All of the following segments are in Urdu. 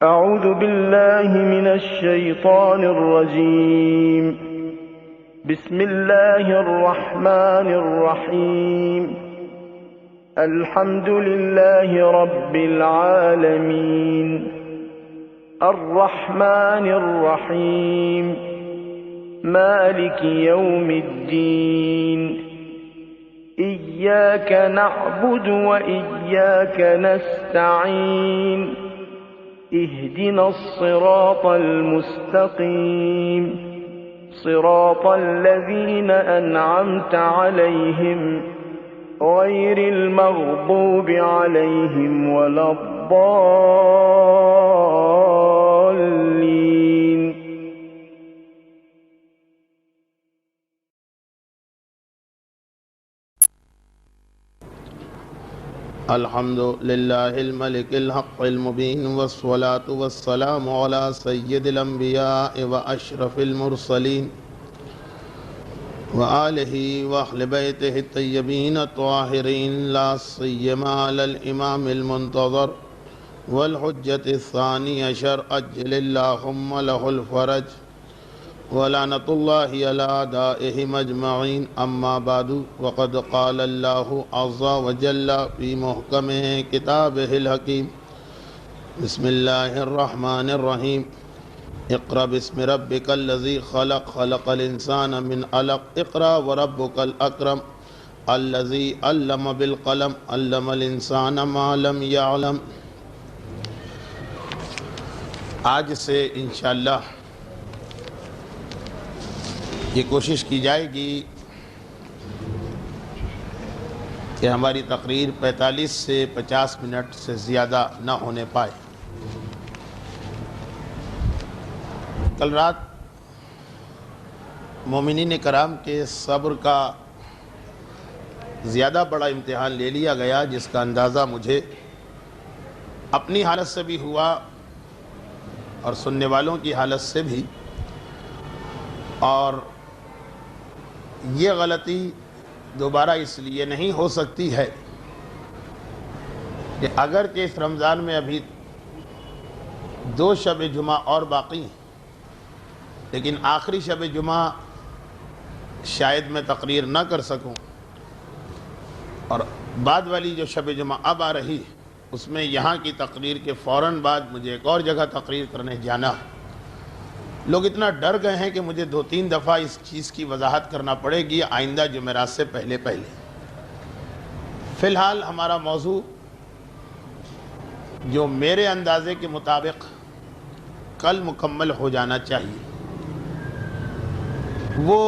أعوذ بالله من الشيطان الرجيم. بسم الله الرحمن الرحيم. الحمد لله رب العالمين الرحمن الرحيم مالك يوم الدين إياك نعبد وإياك نستعين اهدنا الصراط المستقيم صراط الذين أنعمت عليهم غير المغضوب عليهم ولا الضالين. الحمد لله الملك الحق المبين والصلاة والسلام على سيد الأنبياء وأشرف المرسلين وآله وأهل بيته الطيبين الطاهرين لا سيما على الإمام المنتظر والحجة الثاني عشر أجل اللهم له الفرج ولعنة الله على أعدائهم أجمعين. أما بعد وقد قال الله عز وجل في محكم كتابه الحكيم بسم الله الرحمن الرحيم اقرأ باسم ربك الذي خلق خلق الإنسان من علق اقرأ وربك الأكرم الذي علم بالقلم علم الإنسان ما لم يعلم. آج سے انشاءاللہ یہ کوشش کی جائے گی کہ ہماری تقریر 45 سے 50 منٹ سے زیادہ نہ ہونے پائے. کل رات مومنین کرام کے صبر کا زیادہ بڑا امتحان لے لیا گیا، جس کا اندازہ مجھے اپنی حالت سے بھی ہوا اور سننے والوں کی حالت سے بھی. اور یہ غلطی دوبارہ اس لیے نہیں ہو سکتی ہے کہ اگرچہ اس رمضان میں ابھی 2 شب جمعہ اور باقی ہیں، لیکن آخری شب جمعہ شاید میں تقریر نہ کر سکوں، اور بعد والی جو شب جمعہ اب آ رہی ہے اس میں یہاں کی تقریر کے فوراً بعد مجھے ایک اور جگہ تقریر کرنے جانا ہے. لوگ اتنا ڈر گئے ہیں کہ مجھے 2-3 دفعہ اس چیز کی وضاحت کرنا پڑے گی آئندہ جمعرات سے پہلے. فی الحال ہمارا موضوع جو میرے اندازے کے مطابق کل مکمل ہو جانا چاہیے، وہ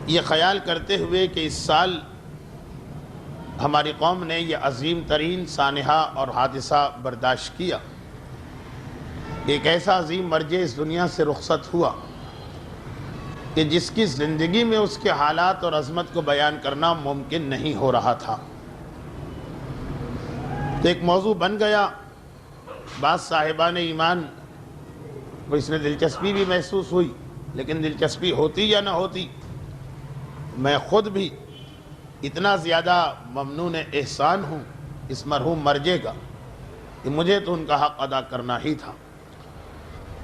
یہ خیال کرتے ہوئے کہ اس سال ہماری قوم نے یہ عظیم ترین سانحہ اور حادثہ برداشت کیا. ایک ایسا عظیم مرجع اس دنیا سے رخصت ہوا کہ جس کی زندگی میں اس کے حالات اور عظمت کو بیان کرنا ممکن نہیں ہو رہا تھا. تو ایک موضوع بن گیا. بعض صاحبان ایمان کو اس میں دلچسپی بھی محسوس ہوئی، لیکن دلچسپی ہوتی یا نہ ہوتی، میں خود بھی اتنا زیادہ ممنون احسان ہوں اس مرحوم مرجع کا کہ مجھے تو ان کا حق ادا کرنا ہی تھا.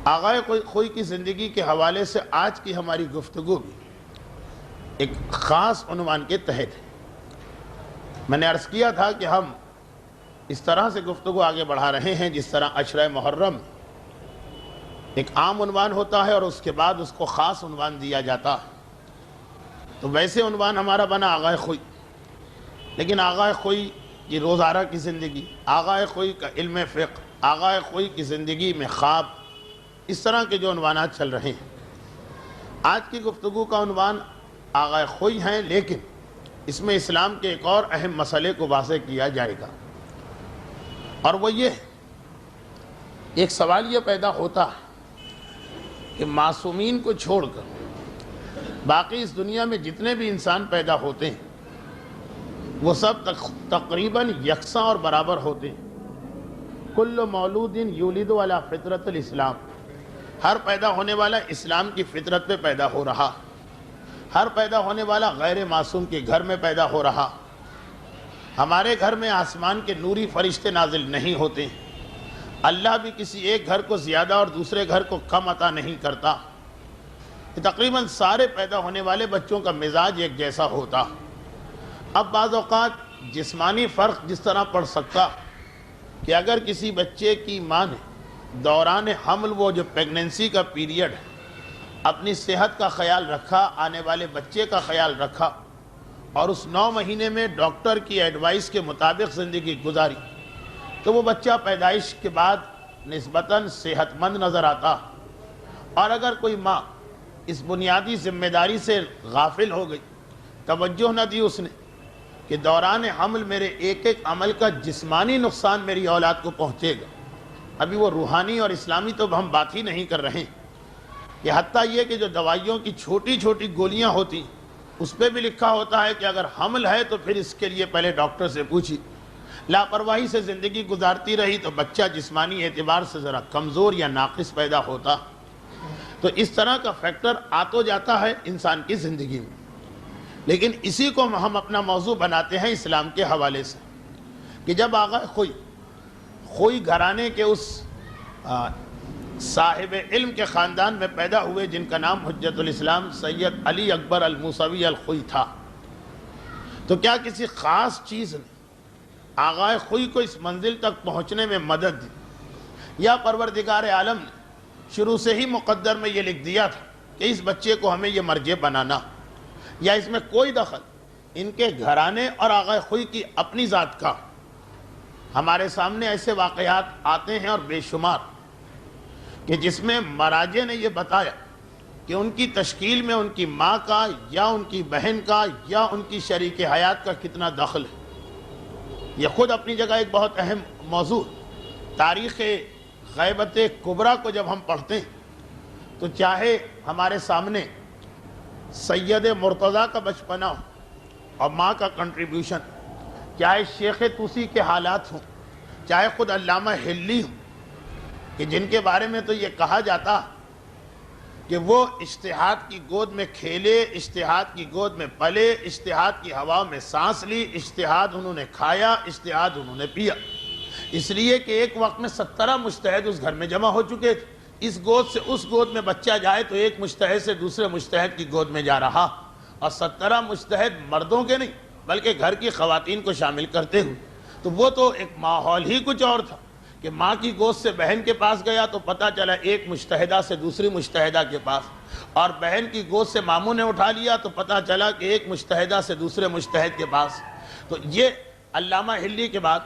آغائے خوئی کی زندگی کے حوالے سے آج کی ہماری گفتگو بھی ایک خاص عنوان کے تحت ہے. میں نے عرض کیا تھا کہ ہم اس طرح سے گفتگو آگے بڑھا رہے ہیں جس طرح عشرہ محرم ایک عام عنوان ہوتا ہے اور اس کے بعد اس کو خاص عنوان دیا جاتا ہے. تو ویسے عنوان ہمارا بنا آغائے خوئی، لیکن آغائے خوئی کی روزانہ کی زندگی، آغائے خوئی کا علم فقہ، آغائے خوئی کی زندگی میں خواب، اس طرح کے جو عنوانات چل رہے ہیں. آج کی گفتگو کا عنوان آغائے خوئی ہیں، لیکن اس میں اسلام کے ایک اور اہم مسئلے کو واضح کیا جائے گا، اور وہ یہ ایک سوال یہ پیدا ہوتا ہے کہ معصومین کو چھوڑ کر باقی اس دنیا میں جتنے بھی انسان پیدا ہوتے ہیں وہ سب تقریباً یکساں اور برابر ہوتے ہیں. کل مولود یولد علی فطرت الاسلام، ہر پیدا ہونے والا اسلام کی فطرت پہ پیدا ہو رہا. ہر پیدا ہونے والا غیر معصوم کے گھر میں پیدا ہو رہا. ہمارے گھر میں آسمان کے نوری فرشتے نازل نہیں ہوتے. اللہ بھی کسی ایک گھر کو زیادہ اور دوسرے گھر کو کم عطا نہیں کرتا. تقریباً سارے پیدا ہونے والے بچوں کا مزاج ایک جیسا ہوتا. اب بعض اوقات جسمانی فرق جس طرح پڑ سکتا کہ اگر کسی بچے کی ماں نے دوران حمل وہ جو پیگننسی کا پیریڈ ہے اپنی صحت کا خیال رکھا، آنے والے بچے کا خیال رکھا اور اس 9 مہینے میں ڈاکٹر کی ایڈوائس کے مطابق زندگی گزاری تو وہ بچہ پیدائش کے بعد نسبتاً صحت مند نظر آتا. اور اگر کوئی ماں اس بنیادی ذمہ داری سے غافل ہو گئی، توجہ نہ دی اس نے کہ دوران حمل میرے ایک ایک عمل کا جسمانی نقصان میری اولاد کو پہنچے گا. ابھی وہ روحانی اور اسلامی تو ہم بات ہی نہیں کر رہے ہیں. کہ حتیٰ یہ کہ جو دوائیوں کی چھوٹی چھوٹی گولیاں ہوتی اس پہ بھی لکھا ہوتا ہے کہ اگر حمل ہے تو پھر اس کے لیے پہلے ڈاکٹر سے پوچھی. لاپرواہی سے زندگی گزارتی رہی تو بچہ جسمانی اعتبار سے ذرا کمزور یا ناقص پیدا ہوتا. تو اس طرح کا فیکٹر آ تو جاتا ہے انسان کی زندگی میں. لیکن اسی کو ہم اپنا موضوع بناتے ہیں اسلام کے حوالے سے کہ جب آغا خوئی گھرانے کے اس صاحب علم کے خاندان میں پیدا ہوئے جن کا نام حجت الاسلام سید علی اکبر الموسوی الخوئی تھا، تو کیا کسی خاص چیز نے آغا خوئی کو اس منزل تک پہنچنے میں مدد دی، یا پروردگار عالم نے شروع سے ہی مقدر میں یہ لکھ دیا تھا کہ اس بچے کو ہمیں یہ مرجع بنانا، یا اس میں کوئی دخل ان کے گھرانے اور آغا خوئی کی اپنی ذات کا؟ ہمارے سامنے ایسے واقعات آتے ہیں اور بے شمار کہ جس میں مراجع نے یہ بتایا کہ ان کی تشکیل میں ان کی ماں کا یا ان کی بہن کا یا ان کی شریک حیات کا کتنا دخل ہے. یہ خود اپنی جگہ ایک بہت اہم موضوع. تاریخ غیبت کبریٰ کو جب ہم پڑھتے ہیں تو چاہے ہمارے سامنے سید مرتضیٰ کا بچپنا ہو اور ماں کا کنٹریبیوشن، چاہے شیخ توسی کے حالات ہوں، چاہے خود علامہ ہلی ہوں کہ جن کے بارے میں تو یہ کہا جاتا کہ وہ اجتہاد کی گود میں کھیلے، اجتہاد کی گود میں پلے، اجتہاد کی ہوا میں سانس لی، اجتہاد انہوں نے کھایا، اجتہاد انہوں نے پیا. اس لیے کہ ایک وقت میں 17 مجتہد اس گھر میں جمع ہو چکے تھے. اس گود سے اس گود میں بچہ جائے تو ایک مجتہد سے دوسرے مجتہد کی گود میں جا رہا، اور 17 مجتہد مردوں کے نہیں بلکہ گھر کی خواتین کو شامل کرتے ہوئے. تو وہ تو ایک ماحول ہی کچھ اور تھا کہ ماں کی گود سے بہن کے پاس گیا تو پتہ چلا ایک مجتہدہ سے دوسری مجتہدہ کے پاس، اور بہن کی گود سے ماموں نے اٹھا لیا تو پتہ چلا کہ ایک مجتہدہ سے دوسرے مجتہد کے پاس. تو یہ علامہ ہلی کے بعد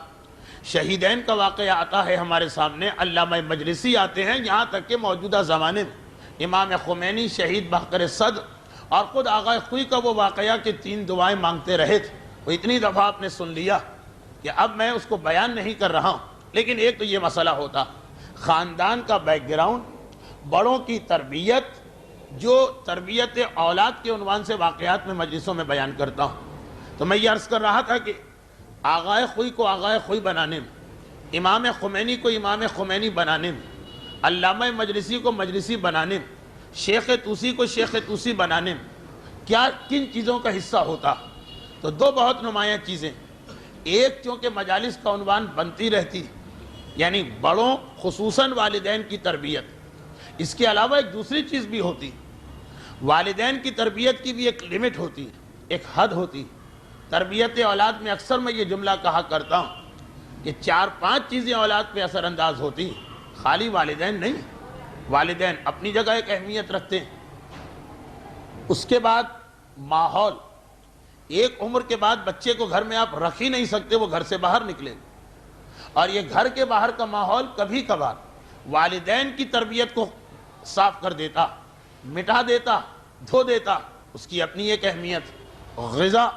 شہیدین کا واقعہ آتا ہے ہمارے سامنے. علامہ مجلسی آتے ہیں، یہاں تک کہ موجودہ زمانے میں امام خمینی شہید بحقر صدر اور خود آغا خوئی کا وہ واقعہ کہ 3 دعائیں مانگتے رہے تھے، وہ اتنی دفعہ آپ نے سن لیا کہ اب میں اس کو بیان نہیں کر رہا ہوں. لیکن ایک تو یہ مسئلہ ہوتا خاندان کا بیک گراؤنڈ، بڑوں کی تربیت، جو تربیت اولاد کے عنوان سے واقعات میں مجلسوں میں بیان کرتا ہوں. تو میں یہ عرض کر رہا تھا کہ آغا خوئی کو آغا خوئی بنانے میں، امام خمینی کو امام خمینی بنانے میں، علامہ مجلسی کو مجلسی بنانے میں، شیخ توسی کو شیخ توسی بنانے میں کیا کن چیزوں کا حصہ ہوتا؟ تو 2 بہت نمایاں چیزیں. ایک چونکہ مجالس کا عنوان بنتی رہتی، یعنی بڑوں خصوصاً والدین کی تربیت. اس کے علاوہ ایک دوسری چیز بھی ہوتی، والدین کی تربیت کی بھی ایک لمٹ ہوتی، ایک حد ہوتی. تربیت اولاد میں اکثر میں یہ جملہ کہا کرتا ہوں کہ 4-5 چیزیں اولاد پہ اثر انداز ہوتی، خالی والدین نہیں. والدین اپنی جگہ ایک اہمیت رکھتے ہیں. اس کے بعد ماحول. ایک عمر کے بعد بچے کو گھر میں آپ رکھ ہی نہیں سکتے، وہ گھر سے باہر نکلے. اور یہ گھر کے باہر کا ماحول کبھی کبھار والدین کی تربیت کو صاف کر دیتا، مٹا دیتا، دھو دیتا. اس کی اپنی ایک اہمیت. غذا،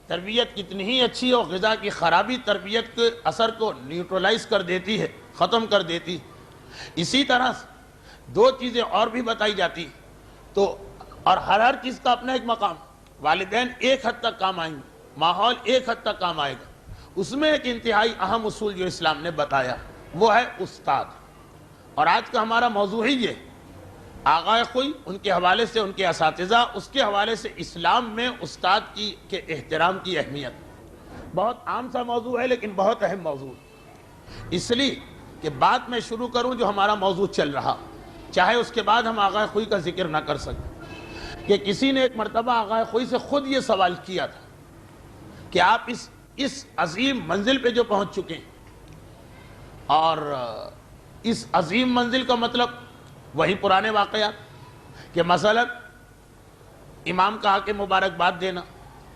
تربیت کتنی ہی اچھی ہو، غذا کی خرابی تربیت کے اثر کو نیوٹرلائز کر دیتی ہے، ختم کر دیتی. اسی طرح سے 2 چیزیں اور بھی بتائی جاتی. تو اور ہر چیز کا اپنا ایک مقام. والدین ایک حد تک کام آئیں گے، ماحول ایک حد تک کام آئے گا. اس میں ایک انتہائی اہم اصول جو اسلام نے بتایا وہ ہے استاد. اور آج کا ہمارا موضوع ہی یہ آغا خوئی، ان کے حوالے سے ان کے اساتذہ، اس کے حوالے سے اسلام میں استاد کے احترام کی اہمیت. بہت عام سا موضوع ہے لیکن بہت اہم موضوع. اس لیے کہ بات میں شروع کروں جو ہمارا موضوع چل رہا، چاہے اس کے بعد ہم آغا خوئی کا ذکر نہ کر سکیں، کہ کسی نے ایک مرتبہ آغا خوئی سے خود یہ سوال کیا تھا کہ آپ اس عظیم منزل پہ جو پہنچ چکے ہیں، اور اس عظیم منزل کا مطلب وہی پرانے واقعات کہ مثلا امام کا آ کے مبارکباد دینا،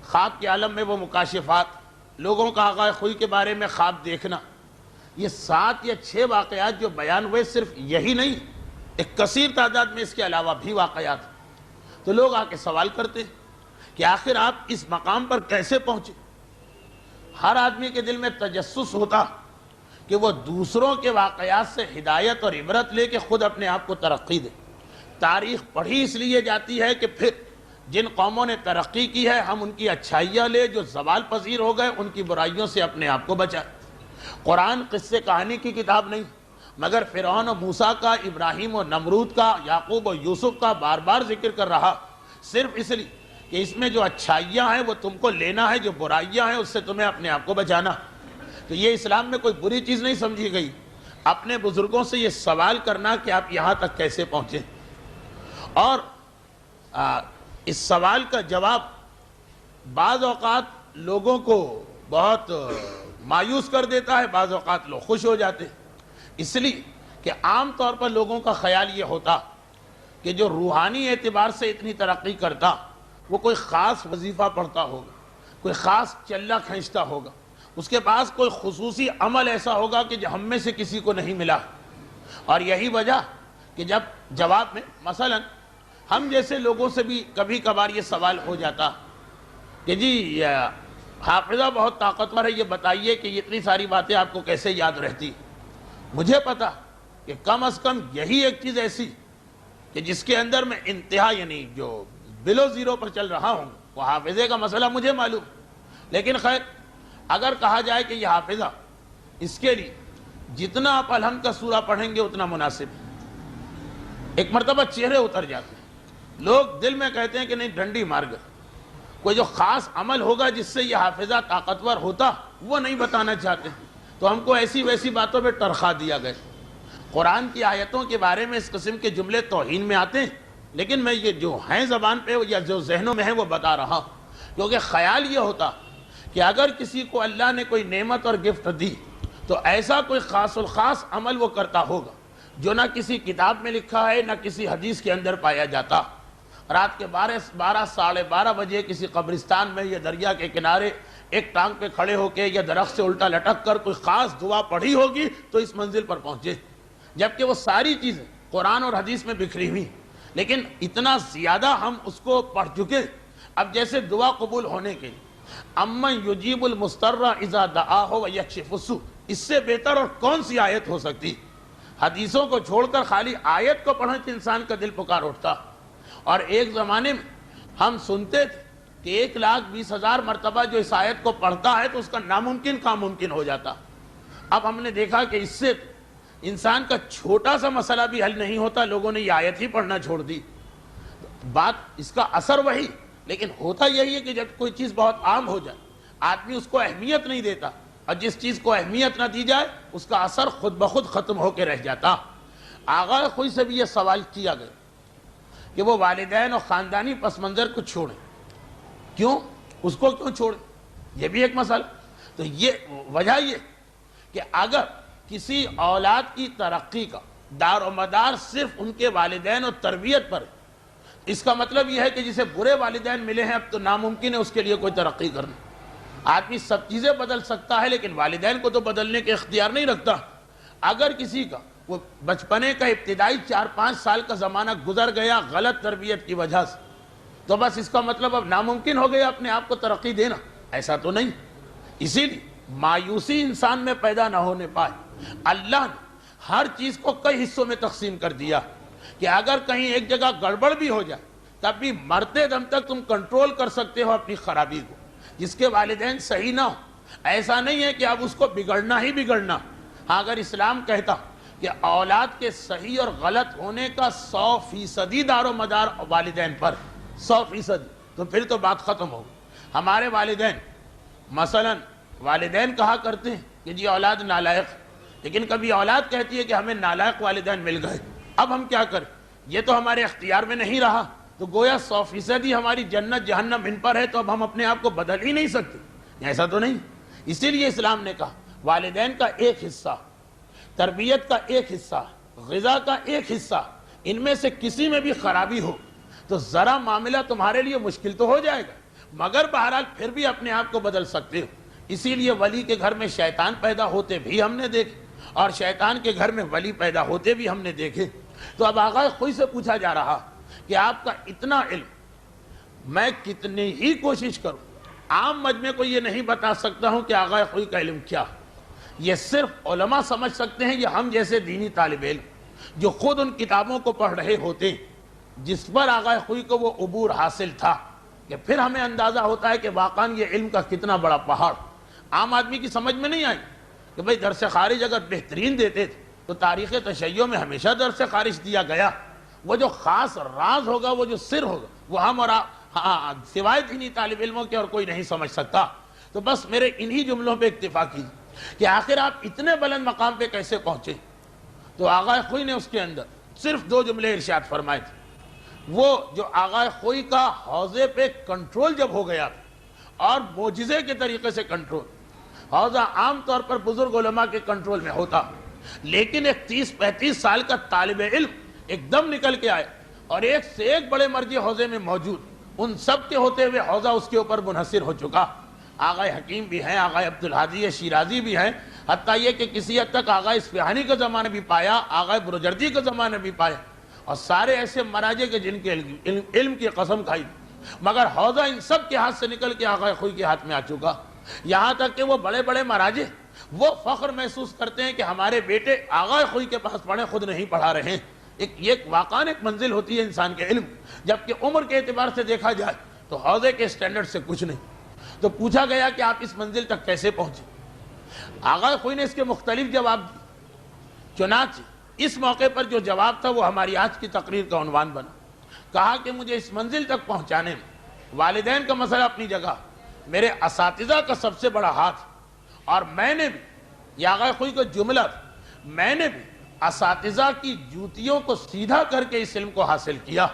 خواب کے عالم میں وہ مکاشفات، لوگوں کا آغا خوئی کے بارے میں خواب دیکھنا، یہ 7 یا 6 واقعات جو بیان ہوئے، صرف یہی نہیں، ایک کثیر تعداد میں اس کے علاوہ بھی واقعات۔ تو لوگ آ کے سوال کرتے ہیں کہ آخر آپ اس مقام پر کیسے پہنچے؟ ہر آدمی کے دل میں تجسس ہوتا کہ وہ دوسروں کے واقعات سے ہدایت اور عبرت لے کے خود اپنے آپ کو ترقی دے۔ تاریخ پڑھی اس لیے جاتی ہے کہ پھر جن قوموں نے ترقی کی ہے ہم ان کی اچھائیاں لے، جو زوال پذیر ہو گئے ان کی برائیوں سے اپنے آپ کو بچائے۔ قرآن قصے کہانی کی کتاب نہیں، مگر فرعون و موسیٰ کا، ابراہیم و نمرود کا، یعقوب و یوسف کا بار بار ذکر کر رہا، صرف اس لیے کہ اس میں جو اچھائیاں ہیں وہ تم کو لینا ہے، جو برائیاں ہیں اس سے تمہیں اپنے آپ کو بچانا۔ تو یہ اسلام میں کوئی بری چیز نہیں سمجھی گئی، اپنے بزرگوں سے یہ سوال کرنا کہ آپ یہاں تک کیسے پہنچے، اور اس سوال کا جواب بعض اوقات لوگوں کو بہت مایوس کر دیتا ہے، بعض اوقات لوگ خوش ہو جاتے ہیں، اس لیے کہ عام طور پر لوگوں کا خیال یہ ہوتا کہ جو روحانی اعتبار سے اتنی ترقی کرتا وہ کوئی خاص وظیفہ پڑھتا ہوگا، کوئی خاص چلہ کھینچتا ہوگا، اس کے پاس کوئی خصوصی عمل ایسا ہوگا کہ جو ہم میں سے کسی کو نہیں ملا۔ اور یہی وجہ کہ جب جواب میں مثلا ہم جیسے لوگوں سے بھی کبھی کبھار یہ سوال ہو جاتا کہ جی حافظہ بہت طاقتور ہے، یہ بتائیے کہ یہ اتنی ساری باتیں آپ کو کیسے یاد رہتی؟ مجھے پتا کہ کم از کم یہی ایک چیز ایسی کہ جس کے اندر میں انتہا یعنی جو بلو زیرو پر چل رہا ہوں وہ حافظے کا مسئلہ مجھے معلوم، لیکن خیر اگر کہا جائے کہ یہ حافظہ، اس کے لیے جتنا آپ الحمد کا سورہ پڑھیں گے اتنا مناسب ہے۔ ایک مرتبہ چہرے اتر جاتے ہیں، لوگ دل میں کہتے ہیں کہ نہیں ڈنڈی مار گئے، کوئی جو خاص عمل ہوگا جس سے یہ حافظہ طاقتور ہوتا وہ نہیں بتانا چاہتے، تو ہم کو ایسی ویسی باتوں پہ ٹرخا دیا گیا۔ قرآن کی آیتوں کے بارے میں اس قسم کے جملے توہین میں آتے ہیں، لیکن میں یہ جو ہیں زبان پہ یا جو ذہنوں میں ہیں وہ بتا رہا ہوں، کیونکہ خیال یہ ہوتا کہ اگر کسی کو اللہ نے کوئی نعمت اور گفٹ دی تو ایسا کوئی خاص الخاص عمل وہ کرتا ہوگا جو نہ کسی کتاب میں لکھا ہے نہ کسی حدیث کے اندر پایا جاتا۔ رات کے 12 ساڑھے 12 بجے کسی قبرستان میں یا دریا کے کنارے ایک ٹانگ پہ کھڑے ہو کے یا درخت سے الٹا لٹک کر کوئی خاص دعا پڑھی ہوگی تو اس منزل پر پہنچے، جبکہ وہ ساری چیزیں قرآن اور حدیث میں بکھری ہوئی، لیکن اتنا زیادہ ہم اس کو پڑھ چکے۔ اب جیسے دعا قبول ہونے کے لیے امن یجیب المضطر اذا دعاہ ویکشف السوء، اس سے بہتر اور کون سی آیت ہو سکتی؟ حدیثوں کو چھوڑ کر خالی آیت کو پڑھنے سے انسان کا دل پکار اٹھتا۔ اور ایک زمانے میں ہم سنتے تھے کہ 1,20,000 مرتبہ جو اس آیت کو پڑھتا ہے تو اس کا ناممکن کام ممکن ہو جاتا۔ اب ہم نے دیکھا کہ اس سے انسان کا چھوٹا سا مسئلہ بھی حل نہیں ہوتا، لوگوں نے یہ آیت ہی پڑھنا چھوڑ دی۔ بات اس کا اثر وہی، لیکن ہوتا یہی ہے کہ جب کوئی چیز بہت عام ہو جائے آدمی اس کو اہمیت نہیں دیتا، اور جس چیز کو اہمیت نہ دی جائے اس کا اثر خود بخود ختم ہو کے رہ جاتا۔ آغا خوئی سے بھی یہ سوال کیا گیا کہ وہ والدین اور خاندانی پس منظر کو چھوڑیں، کیوں؟ اس کو کیوں چھوڑیں؟ یہ بھی ایک مسئلہ۔ تو یہ وجہ یہ کہ اگر کسی اولاد کی ترقی کا دار و مدار صرف ان کے والدین اور تربیت پر، اس کا مطلب یہ ہے کہ جسے برے والدین ملے ہیں اب تو ناممکن ہے اس کے لیے کوئی ترقی کرنا۔ آدمی سب چیزیں بدل سکتا ہے لیکن والدین کو تو بدلنے کے اختیار نہیں رکھتا۔ اگر کسی کا وہ بچپنے کا ابتدائی 4-5 سال کا زمانہ گزر گیا غلط تربیت کی وجہ سے، تو بس اس کا مطلب اب ناممکن ہو گیا اپنے آپ کو ترقی دینا، ایسا تو نہیں۔ اسی لیے مایوسی انسان میں پیدا نہ ہونے پائے، اللہ نے ہر چیز کو کئی حصوں میں تقسیم کر دیا کہ اگر کہیں ایک جگہ گڑبڑ بھی ہو جائے تب بھی مرتے دم تک تم کنٹرول کر سکتے ہو اپنی خرابی کو۔ جس کے والدین صحیح نہ ہو، ایسا نہیں ہے کہ اب اس کو بگڑنا ہی بگڑنا۔ ہاں اگر اسلام کہتا کہ اولاد کے صحیح اور غلط ہونے کا 100% دار و مدار والدین پر 100%، تو پھر تو بات ختم ہو۔ ہمارے والدین مثلا والدین کہا کرتے ہیں کہ جی اولاد نالائق، لیکن کبھی اولاد کہتی ہے کہ ہمیں نالائق والدین مل گئے، اب ہم کیا کریں، یہ تو ہمارے اختیار میں نہیں رہا، تو گویا 100% ہماری جنت جہنم ان پر ہے، تو اب ہم اپنے آپ کو بدل ہی نہیں سکتے، ایسا تو نہیں۔ اسی لیے اسلام نے کہا والدین کا ایک حصہ، تربیت کا ایک حصہ، غذا کا ایک حصہ، ان میں سے کسی میں بھی خرابی ہو تو ذرا معاملہ تمہارے لیے مشکل تو ہو جائے گا، مگر بہرحال پھر بھی اپنے آپ کو بدل سکتے ہو۔ اسی لیے ولی کے گھر میں شیطان پیدا ہوتے بھی ہم نے دیکھے، اور شیطان کے گھر میں ولی پیدا ہوتے بھی ہم نے دیکھے۔ تو اب آغا خوئی سے پوچھا جا رہا کہ آپ کا اتنا علم، میں کتنی ہی کوشش کروں عام مجمع کو یہ نہیں بتا سکتا ہوں کہ آغا خوئی کا علم کیا، یہ صرف علماء سمجھ سکتے ہیں، یہ ہم جیسے دینی طالب علم جو خود ان کتابوں کو پڑھ رہے ہوتے ہیں، جس پر آغا خوئی کو وہ عبور حاصل تھا، کہ پھر ہمیں اندازہ ہوتا ہے کہ واقعاً یہ علم کا کتنا بڑا پہاڑ عام آدمی کی سمجھ میں نہیں آئی۔ کہ بھئی درس خارج اگر بہترین دیتے تھے تو تاریخ تشیع میں ہمیشہ درس خارج دیا گیا، وہ جو خاص راز ہوگا، وہ جو سر ہوگا، وہ ہم اور سوائے دینی طالب علموں کے اور کوئی نہیں سمجھ سکتا۔ تو بس میرے انہی جملوں پہ اکتفا کیجیے کہ آخر آپ اتنے بلند مقام پہ کیسے پہنچے۔ تو آغا خوئی نے اس کے اندر صرف 2 جملے ارشاد فرمائے تھے۔ وہ جو آغا خوئی کا حوضے پہ کنٹرول جب ہو گیا تھا، اور معجزے کے طریقے سے کنٹرول، حوضہ عام طور پر بزرگ علماء کے کنٹرول میں ہوتا، لیکن ایک 30-35 سال کا طالب علم ایک دم نکل کے آئے اور ایک سے ایک بڑے مرجع حوضے میں موجود، ان سب کے ہوتے ہوئے حوضہ اس کے اوپر منحصر ہو چکا۔ آغا حکیم بھی ہیں، آغا عبدالحادی شیرازی بھی ہیں، حتیٰ یہ کہ کسی حد تک آغا اصفہانی کا زمانہ بھی پایا، آغا برجردی کا زمانہ بھی پایا، اور سارے ایسے مراجع کے جن کے علم کی قسم کھائی، مگر حوضہ ان سب کے ہاتھ سے نکل کے آغا خوئی کے ہاتھ میں آ چکا۔ یہاں تک کہ وہ بڑے بڑے مراجع وہ فخر محسوس کرتے ہیں کہ ہمارے بیٹے آغا خوئی کے پاس پڑھیں، خود نہیں پڑھا رہے ہیں۔ ایک واقعاً ایک منزل ہوتی ہے انسان کے علم، جبکہ عمر کے اعتبار سے دیکھا جائے تو حوضے کے سٹینڈرڈ سے کچھ نہیں۔ تو پوچھا گیا کہ آپ اس منزل تک کیسے پہنچے؟ آغا خوئی نے اس کے مختلف جواب دیے، چنانچہ اس موقع پر جو جواب تھا وہ ہماری آج کی تقریر کا عنوان بنا۔ کہا کہ مجھے اس منزل تک پہنچانے میں والدین کا مسئلہ اپنی جگہ، میرے اساتذہ کا سب سے بڑا ہاتھ، اور میں نے بھی، یہ آغا خوئی کا جملہ تھا، میں نے بھی اساتذہ کی جوتیوں کو سیدھا کر کے اس علم کو حاصل کیا۔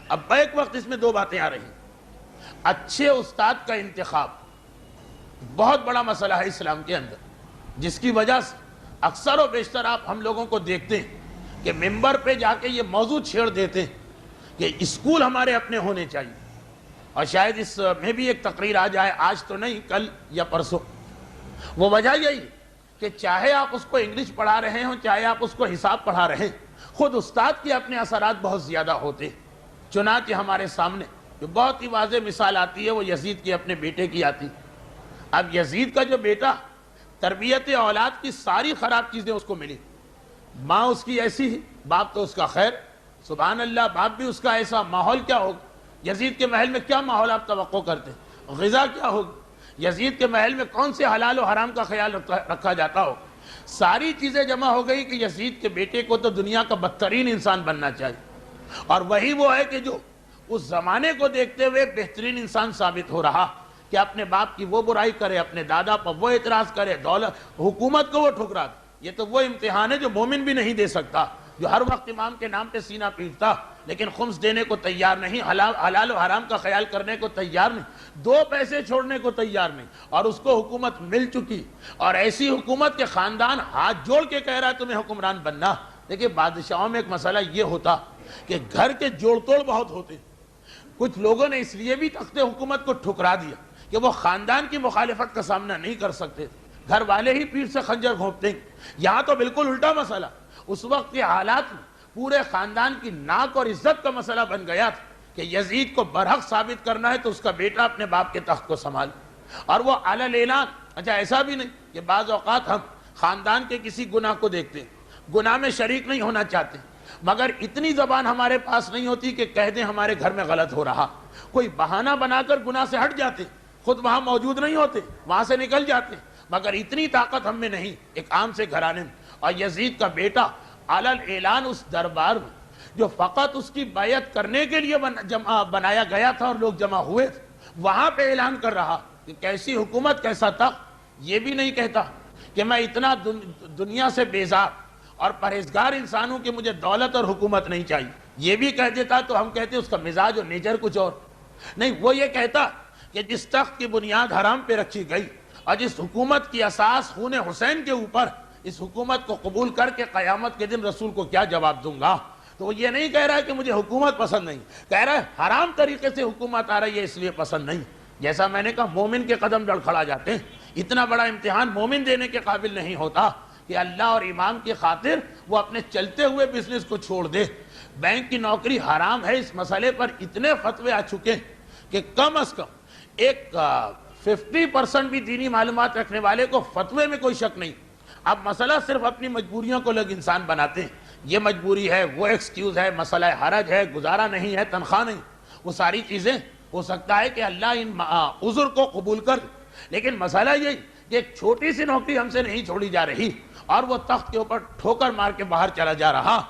اب ایک وقت اس میں 2 باتیں آ رہی ہیں۔ اچھے استاد کا انتخاب بہت بڑا مسئلہ ہے اسلام کے اندر، جس کی وجہ سے اکثر و بیشتر آپ ہم لوگوں کو دیکھتے ہیں کہ ممبر پہ جا کے یہ موضوع چھیڑ دیتے ہیں کہ اسکول ہمارے اپنے ہونے چاہیے، اور شاید اس میں بھی ایک تقریر آ جائے، آج تو نہیں، کل یا پرسوں۔ وہ وجہ یہی کہ چاہے آپ اس کو انگلش پڑھا رہے ہوں، چاہے آپ اس کو حساب پڑھا رہے ہیں، خود استاد کے اپنے اثرات بہت زیادہ ہوتے ہیں۔ چنانچہ ہمارے سامنے جو بہت ہی واضح مثال آتی ہے وہ یزید کے اپنے بیٹے کی آتی۔ اب یزید کا جو بیٹا، تربیت اولاد کی ساری خراب چیزیں اس کو ملی، ماں اس کی ایسی ہی، باپ تو اس کا خیر، سبحان اللہ، باپ بھی اس کا ایسا، ماحول کیا ہوگا؟ یزید کے محل میں کیا ماحول آپ توقع کرتے ہیں؟ غذا کیا ہوگی؟ یزید کے محل میں کون سے حلال و حرام کا خیال رکھا جاتا ہو؟ ساری چیزیں جمع ہو گئی کہ یزید کے بیٹے کو تو دنیا کا بدترین انسان بننا چاہیے، اور وہی وہ ہے کہ جو اس زمانے کو دیکھتے ہوئے بہترین انسان ثابت ہو رہا، کہ اپنے باپ کی وہ برائی کرے، اپنے دادا پر وہ اعتراض کرے، دولت حکومت کو وہ ٹھکرا دے۔ یہ تو وہ امتحان ہے جو مومن بھی نہیں دے سکتا، جو ہر وقت امام کے نام پہ سینہ پیٹتا لیکن خمس دینے کو تیار نہیں، حلال و حرام کا خیال کرنے کو تیار نہیں، 2 پیسے چھوڑنے کو تیار نہیں، اور اس کو حکومت مل چکی، اور ایسی حکومت کے خاندان ہاتھ جوڑ کے کہہ رہا ہے تمہیں حکمران بننا۔ دیکھیں بادشاہوں میں ایک مسئلہ یہ ہوتا کہ گھر کے جوڑ توڑ بہت ہوتے، کچھ لوگوں نے اس لیے بھی تخت حکومت کو ٹھکرا دیا کہ وہ خاندان کی مخالفت کا سامنا نہیں کر سکتے، گھر والے ہی پیٹھ سے خنجر گھونپتے ہیں۔ یہاں تو بالکل الٹا مسئلہ، اس وقت کے حالات میں پورے خاندان کی ناک اور عزت کا مسئلہ بن گیا تھا کہ یزید کو برحق ثابت کرنا ہے تو اس کا بیٹا اپنے باپ کے تخت کو سنبھال، اور وہ علی اعلان۔ اچھا ایسا بھی نہیں کہ بعض اوقات ہم خاندان کے کسی گناہ کو دیکھتے ہیں، گناہ میں شریک نہیں ہونا چاہتے، مگر اتنی زبان ہمارے پاس نہیں ہوتی کہ کہہ دیں ہمارے گھر میں غلط ہو رہا، کوئی بہانہ بنا کر گناہ سے ہٹ جاتے، خود وہاں موجود نہیں ہوتے، وہاں سے نکل جاتے، مگر اتنی طاقت ہم میں نہیں ایک عام سے گھرانے میں۔ اور یزید کا بیٹا علل اعلان اس دربار میں جو فقط اس کی بیعت کرنے کے لیے بنایا گیا تھا اور لوگ جمع ہوئے تھے، وہاں پہ اعلان کر رہا کہ کیسی حکومت، کیسا تخت۔ یہ بھی نہیں کہتا کہ میں اتنا دنیا سے بیزار اور پرہیزگار انسان ہوں کہ مجھے دولت اور حکومت نہیں چاہیے، یہ بھی کہہ دیتا تو ہم کہتے اس کا مزاج اور نیچر کچھ اور نہیں. وہ یہ کہتا کہ جس تخت کی بنیاد حرام پہ رکھی گئی اور جس حکومت کی اساس خون حسین کے اوپر، اس حکومت کو قبول کر کے قیامت کے دن رسول کو کیا جواب دوں گا. تو وہ یہ نہیں کہہ رہا ہے کہ مجھے حکومت پسند نہیں، کہہ رہا ہے حرام طریقے سے حکومت آ رہی ہے اس لیے پسند نہیں. جیسا میں نے کہا مومن کے قدم لڑکھڑا جاتے ہیں. اتنا بڑا امتحان مومن دینے کے قابل نہیں ہوتا کہ اللہ اور امام کی خاطر وہ اپنے چلتے ہوئے بزنس کو چھوڑ دے. بینک کی نوکری حرام ہے، اس مسئلے پر اتنے فتوے آ چکے کہ کم از کم ایک 50% بھی دینی معلومات رکھنے والے کو فتوے میں کوئی شک نہیں. اب مسئلہ صرف اپنی مجبوریوں کو لوگ انسان بناتے ہیں. یہ مجبوری ہے، وہ ایکسکیوز ہے، مسئلہ حرج ہے، گزارا نہیں ہے، تنخواہ نہیں، وہ ساری چیزیں ہو سکتا ہے کہ اللہ ان عذر کو قبول کر. لیکن مسئلہ یہ کہ ایک چھوٹی سی نوکری ہم سے نہیں چھوڑی جا رہی اور وہ تخت کے اوپر ٹھوکر مار کے باہر چلا جا رہا.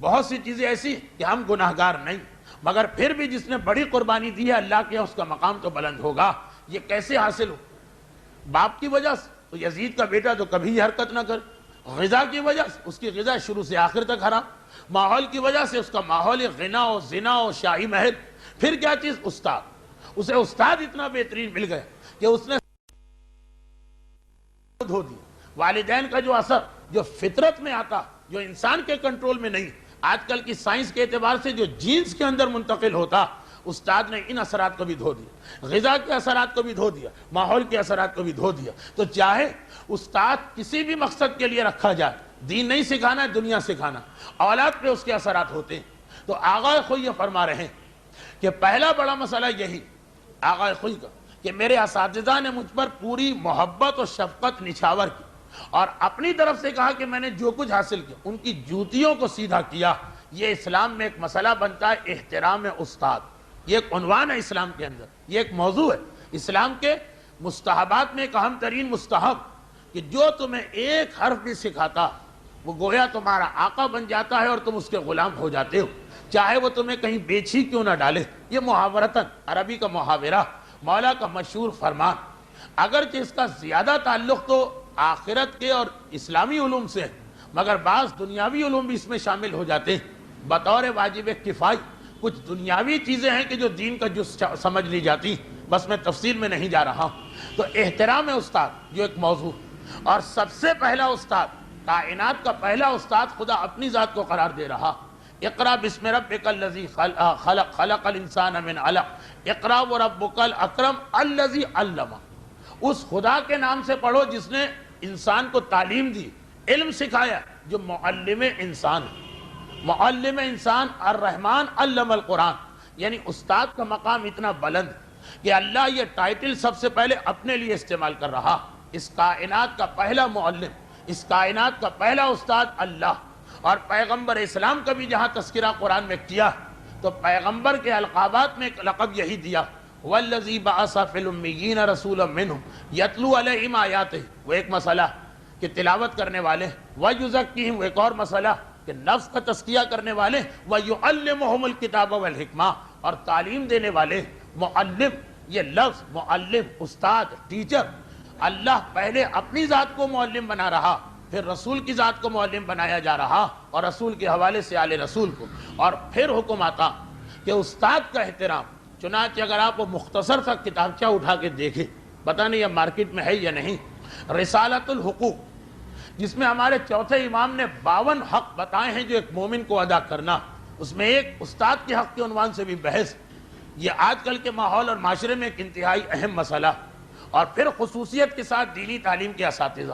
بہت سی چیزیں ایسی کہ ہم گناہگار نہیں، مگر پھر بھی جس نے بڑی قربانی دی ہے اللہ کے اس کا مقام تو بلند ہوگا. یہ کیسے حاصل ہو؟ باپ کی وجہ سے تو یزید کا بیٹا تو کبھی یہ حرکت نہ کر. غذا کی وجہ سے اس کی غذا شروع سے آخر تک حرام. ماحول کی وجہ سے اس کا ماحول غنا و زنا و شاہی محل. پھر کیا چیز؟ استاد. اسے استاد اتنا بہترین مل گیا کہ اس نے دھو دیا. والدین کا جو اثر جو فطرت میں آتا، جو انسان کے کنٹرول میں نہیں، آج کل کی سائنس کے اعتبار سے جو جینز کے اندر منتقل ہوتا، استاد نے ان اثرات کو بھی دھو دیا. غذا کے اثرات کو بھی دھو دیا، ماحول کے اثرات کو بھی دھو دیا. تو چاہے استاد کسی بھی مقصد کے لیے رکھا جائے، دین نہیں سکھانا ہے، دنیا سکھانا، اولاد پہ اس کے اثرات ہوتے ہیں. تو آغا خوئی یہ فرما رہے ہیں کہ پہلا بڑا مسئلہ یہی آغا خوئی کا کہ میرے اساتذہ نے مجھ پر پوری محبت اور شفقت نچھاور کی اور اپنی طرف سے کہا کہ میں نے جو کچھ حاصل کیا ان کی جوتیوں کو سیدھا کیا. یہ اسلام میں ایک مسئلہ بنتا ہے، احترام استاد. یہ ایک عنوان ہے اسلام کے اندر، یہ ایک موضوع ہے. اسلام کے مستحبات میں ایک اہم ترین مستحب کہ جو تمہیں ایک حرف بھی سکھاتا وہ گویا تمہارا آقا بن جاتا ہے اور تم اس کے غلام ہو جاتے ہو، چاہے وہ تمہیں کہیں بیچھی کیوں نہ ڈالے. یہ محاورتاً عربی کا محاورہ، مولا کا مشہور فرمان. اگرچہ اس کا زیادہ تعلق تو آخرت کے اور اسلامی علوم سے ہے، مگر بعض دنیاوی علوم بھی اس میں شامل ہو جاتے ہیں بطور واجب کفائی. کچھ دنیاوی چیزیں ہیں کہ جو دین کا جز سمجھ لی جاتی، بس میں تفصیل میں نہیں جا رہا ہوں. تو احترام استاد جو ایک موضوع، اور سب سے پہلا استاد، کائنات کا پہلا استاد خدا اپنی ذات کو قرار دے رہا. اقرا بسم ربک الذی خلق خلق الانسان من علق اقرا وربک الاکرم الذی علم. اس خدا کے نام سے پڑھو جس نے انسان کو تعلیم دی، علم سکھایا، جو معلم انسان ہے. معلم انسان الرحمن علم القرآن. یعنی استاد کا مقام اتنا بلند کہ اللہ یہ ٹائٹل سب سے پہلے اپنے لیے استعمال کر رہا. اس کائنات کا پہلا معلم، اس کائنات کا پہلا استاد اللہ. اور پیغمبر اسلام کا بھی جہاں تذکرہ قرآن میں کیا تو پیغمبر کے القابات میں ایک لقب یہی دیا، وَالَّذِي بَعَثَ فِي الْأُمِّيِّينَ رَسُولًا مِّنْهُمْ يَتْلُو عَلَيْهِمْ آيَاتِهِ. وہ ایک مسئلہ کہ تلاوت کرنے والے، وَيُزَكِّيهِمْ. وہ ایک اور مسئلہ کہ نفس کا تزکیہ کرنے والے، وَيُعَلِّمُهُمُ الْكِتَابَ وَالْحِکْمَةَ. اور تعلیم دینے والے. معلم، یہ لفظ معلم، استاد، ٹیچر، اللہ پہلے اپنی ذات کو معلم بنا رہا، پھر رسول کی ذات کو معلم بنایا جا رہا اور رسول کے حوالے سے آل رسول کو. اور پھر حکم آتا کہ استاد کا احترام. چنانچہ اگر آپ وہ مختصر سا کتابچہ اٹھا کے دیکھیں، پتہ نہیں اب مارکیٹ میں ہے یا نہیں، رسالۃ الحقوق، جس میں ہمارے چوتھے امام نے 52 حق بتائے ہیں جو ایک مومن کو ادا کرنا. اس میں ایک استاد کے حق کے عنوان سے بھی بحث. یہ آج کل کے ماحول اور معاشرے میں ایک انتہائی اہم مسئلہ. اور پھر خصوصیت کے ساتھ دینی تعلیم کے اساتذہ.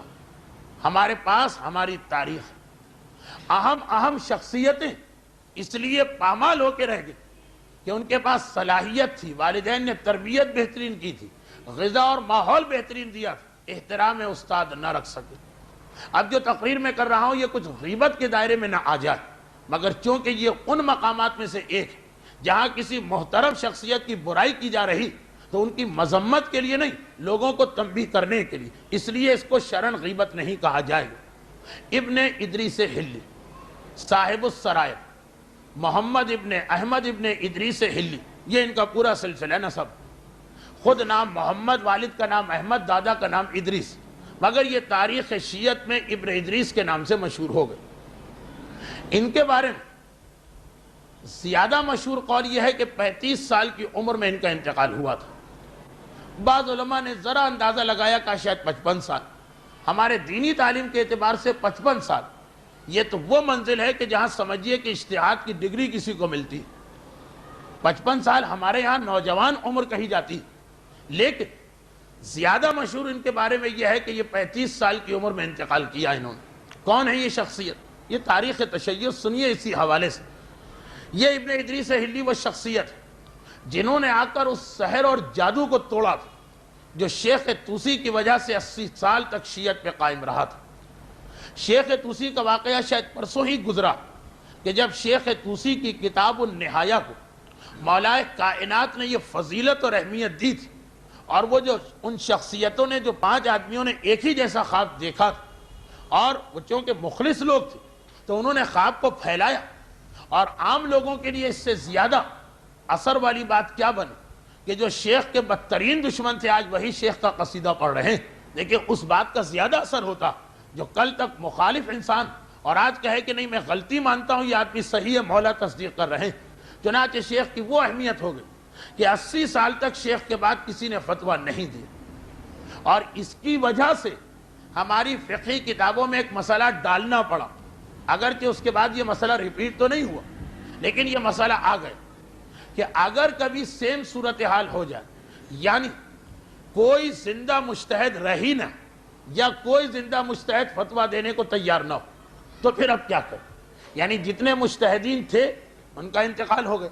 ہمارے پاس ہماری تاریخ، اہم شخصیتیں اس لیے پامال ہو کے رہ گئی کہ ان کے پاس صلاحیت تھی، والدین نے تربیت بہترین کی تھی، غذا اور ماحول بہترین دیا تھا، احترام استاد نہ رکھ سکے. اب جو تقریر میں کر رہا ہوں یہ کچھ غیبت کے دائرے میں نہ آ جائے، مگر چونکہ یہ ان مقامات میں سے ایک ہے جہاں کسی محترم شخصیت کی برائی کی جا رہی تو ان کی مذمت کے لیے نہیں، لوگوں کو تنبیہ کرنے کے لیے، اس لیے اس کو شرن غیبت نہیں کہا جائے گا. ابن ادریس ہلی صاحب السرائر، محمد ابن احمد ابن ادریس ہلی، یہ ان کا پورا سلسلہ نسب. خود نام محمد، والد کا نام احمد، دادا کا نام ادریس. مگر یہ تاریخ شیعت میں ابن ادریس کے نام سے مشہور ہو گئے۔ ان کے بارے میں زیادہ مشہور قول یہ ہے کہ 35 سال کی عمر میں ان کا انتقال ہوا تھا۔ بعض علماء نے ذرا اندازہ لگایا کہ شاید 55 سال۔ ہمارے دینی تعلیم کے اعتبار سے 55 سال یہ تو وہ منزل ہے کہ جہاں سمجھیے کہ اجتہاد کی ڈگری کسی کو ملتی۔ 55 سال ہمارے یہاں نوجوان عمر کہی جاتی، لیکن زیادہ مشہور ان کے بارے میں یہ ہے کہ یہ 35 سال کی عمر میں انتقال کیا انہوں نے۔ کون ہے یہ شخصیت؟ یہ تاریخ تشیع سنیے اسی حوالے سے۔ یہ ابن ادریس حلی وہ شخصیت جنہوں نے آ کر اس سحر اور جادو کو توڑا تھا جو شیخ طوسی کی وجہ سے 80 سال تک شیعت پہ قائم رہا تھا۔ شیخ طوسی کا واقعہ شاید پرسوں ہی گزرا کہ جب شیخ طوسی کی کتاب النہایہ کو مولا کائنات نے یہ فضیلت اور اہمیت دی تھی، اور وہ جو ان شخصیتوں نے جو 5 آدمیوں نے ایک ہی جیسا خواب دیکھا تھا، اور وہ چونکہ مخلص لوگ تھے تو انہوں نے خواب کو پھیلایا، اور عام لوگوں کے لیے اس سے زیادہ اثر والی بات کیا بنی کہ جو شیخ کے بدترین دشمن تھے آج وہی شیخ کا قصیدہ پڑھ رہے ہیں۔ لیکن اس بات کا زیادہ اثر ہوتا جو کل تک مخالف انسان اور آج کہے کہ نہیں میں غلطی مانتا ہوں، یہ آدمی صحیح ہے، مولا تصدیق کر رہے ہیں۔ چنانچہ شیخ کی وہ اہمیت ہو گئی کہ 80 سال تک شیخ کے بعد کسی نے فتویٰ نہیں دیا، اور اس کی وجہ سے ہماری فقہی کتابوں میں ایک مسئلہ ڈالنا پڑا، اگرچہ اس کے بعد یہ مسئلہ ریپیٹ تو نہیں ہوا، لیکن یہ مسئلہ آ گیا کہ اگر کبھی سیم صورتحال ہو جائے، یعنی کوئی زندہ مجتہد رہی نہ یا کوئی زندہ مجتہد فتویٰ دینے کو تیار نہ ہو، تو پھر اب کیا کریں؟ یعنی جتنے مجتہدین تھے ان کا انتقال ہو گیا،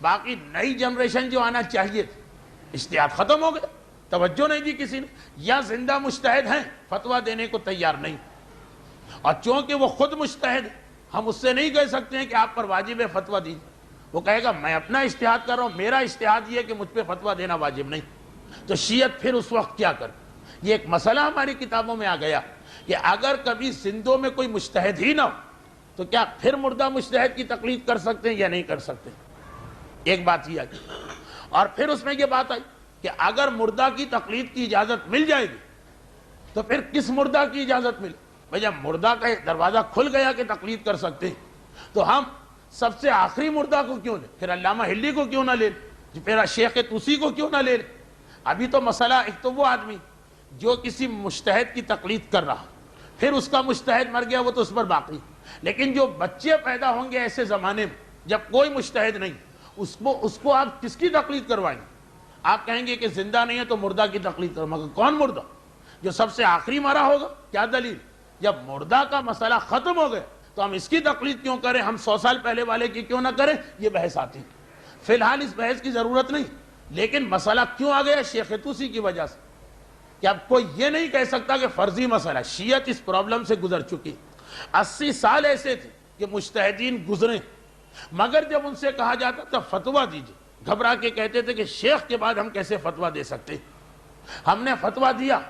باقی نئی جنریشن جو آنا چاہیے تھی اجتہاد ختم ہو گئے، توجہ نہیں دی کسی نے، یا زندہ مجتہد ہیں فتویٰ دینے کو تیار نہیں، اور چونکہ وہ خود مجتہد ہے ہم اس سے نہیں کہہ سکتے ہیں کہ آپ پر واجب ہے فتویٰ دیجیے۔ وہ کہے گا میں اپنا اجتہاد کر رہا ہوں، میرا اجتہاد یہ ہے کہ مجھ پہ فتویٰ دینا واجب نہیں، تو شیعت پھر اس وقت کیا کر؟ یہ ایک مسئلہ ہماری کتابوں میں آ گیا کہ اگر کبھی زندوں میں کوئی مجتہد ہی نہ ہو تو کیا پھر مردہ مجتہد کی تقلید کر سکتے ہیں یا نہیں کر سکتے؟ ایک بات یہ آئی، اور پھر اس میں یہ بات آئی کہ اگر مردہ کی تقلید کی اجازت مل جائے گی تو پھر کس مردہ کی اجازت ملے؟ بھئی جب مردہ کا دروازہ کھل گیا کہ تقلید کر سکتے ہیں تو ہم سب سے آخری مردہ کو کیوں لیں؟ پھر علامہ حلی کو کیوں نہ لیں؟ پھر شیخ طوسی کو کیوں نہ لیں؟ ابھی تو مسئلہ ایک تو وہ آدمی جو کسی مجتہد کی تقلید کر رہا، پھر اس کا مجتہد مر گیا وہ تو اس پر باقی، لیکن جو بچے پیدا ہوں گے ایسے زمانے میں جب کوئی مجتہد نہیں، اس کو آپ کس کی تقلید کروائیں گے؟ آپ کہیں گے کہ زندہ نہیں ہے تو مردہ کی تقلید کرو، مگر کون مردہ؟ جو سب سے آخری مرا ہوگا؟ کیا دلیل؟ جب مردہ کا مسئلہ ختم ہو گیا تو ہم اس کی تقلید کیوں کریں، ہم 100 سال پہلے والے کی کیوں نہ کریں؟ یہ بحث آتی ہے۔ فی الحال اس بحث کی ضرورت نہیں، لیکن مسئلہ کیوں آ گیا؟ شیخ طوسی کی وجہ سے، کہ اب کوئی یہ نہیں کہہ سکتا کہ فرضی مسئلہ، شیعت اس پرابلم سے گزر چکی۔ 80 سال ایسے تھے کہ مجتہدین گزرے، مگر جب ان سے کہا جاتا تھا فتویٰ دیجئے، گھبرا کے کہتے تھے کہ شیخ کے بعد ہم کیسے فتویٰ دے سکتے؟ ہم نے فتویٰ دیا،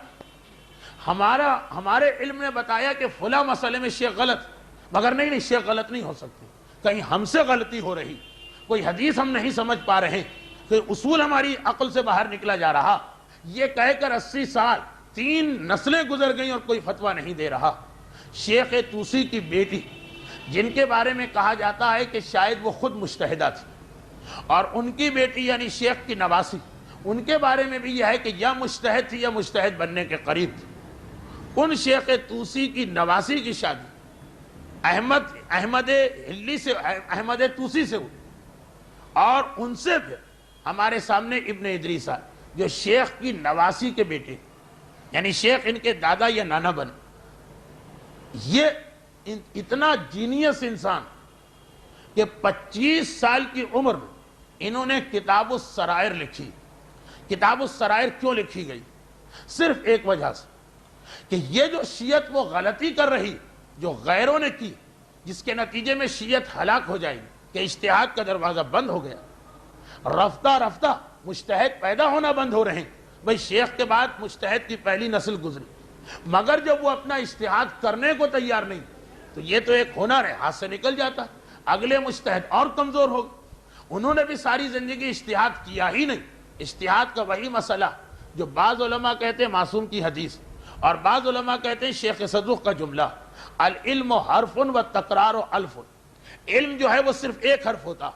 ہمارے علم نے بتایا کہ فلاں مسئلے میں شیخ غلط، مگر نہیں شیخ غلط نہیں ہو سکتے، کہیں ہم سے غلطی ہو رہی، کوئی حدیث ہم نہیں سمجھ پا رہے، کوئی اصول ہماری عقل سے باہر نکلا جا رہا، یہ کہہ کر 80 سال 3 نسلیں گزر گئیں اور کوئی فتویٰ نہیں دے رہا۔ شیخ طوسی کی بیٹی جن کے بارے میں کہا جاتا ہے کہ شاید وہ خود مجتہدہ تھی، اور ان کی بیٹی یعنی شیخ کی نواسی، ان کے بارے میں بھی یہ ہے کہ یا مجتہد تھی یا مجتہد بننے کے قریب تھی۔ ان شیخ طوسی کی نواسی کی شادی احمد حلی سے، احمد طوسی سے ہوئی، اور ان سے پھر ہمارے سامنے ابن ادریس آئے جو شیخ کی نواسی کے بیٹے، یعنی شیخ ان کے دادا یا نانا بنے۔ یہ اتنا جینیس انسان کہ 25 سال کی عمر میں انہوں نے کتاب السرائر لکھی۔ کتاب السرائر کیوں لکھی گئی؟ صرف ایک وجہ سے کہ یہ جو شیعت وہ غلطی کر رہی جو غیروں نے کی، جس کے نتیجے میں شیعت ہلاک ہو جائے گی، کہ اجتہاد کا دروازہ بند ہو گیا، رفتہ رفتہ مجتہد پیدا ہونا بند ہو رہے ہیں۔ بھئی شیخ کے بعد مجتہد کی پہلی نسل گزری، مگر جب وہ اپنا اجتہاد کرنے کو تیار نہیں تو یہ تو ایک ہنر ہے، ہاتھ سے نکل جاتا ہے، اگلے مجتہد اور کمزور ہو گئے۔ انہوں نے بھی ساری زندگی اجتہاد کیا ہی نہیں۔ اجتہاد کا وہی مسئلہ جو بعض علماء کہتے ہیں معصوم کی حدیث، اور بعض علماء کہتے ہیں شیخ صدوق کا جملہ، العلم حرف و تکرار الف، علم جو ہے وہ صرف ایک حرف ہوتا،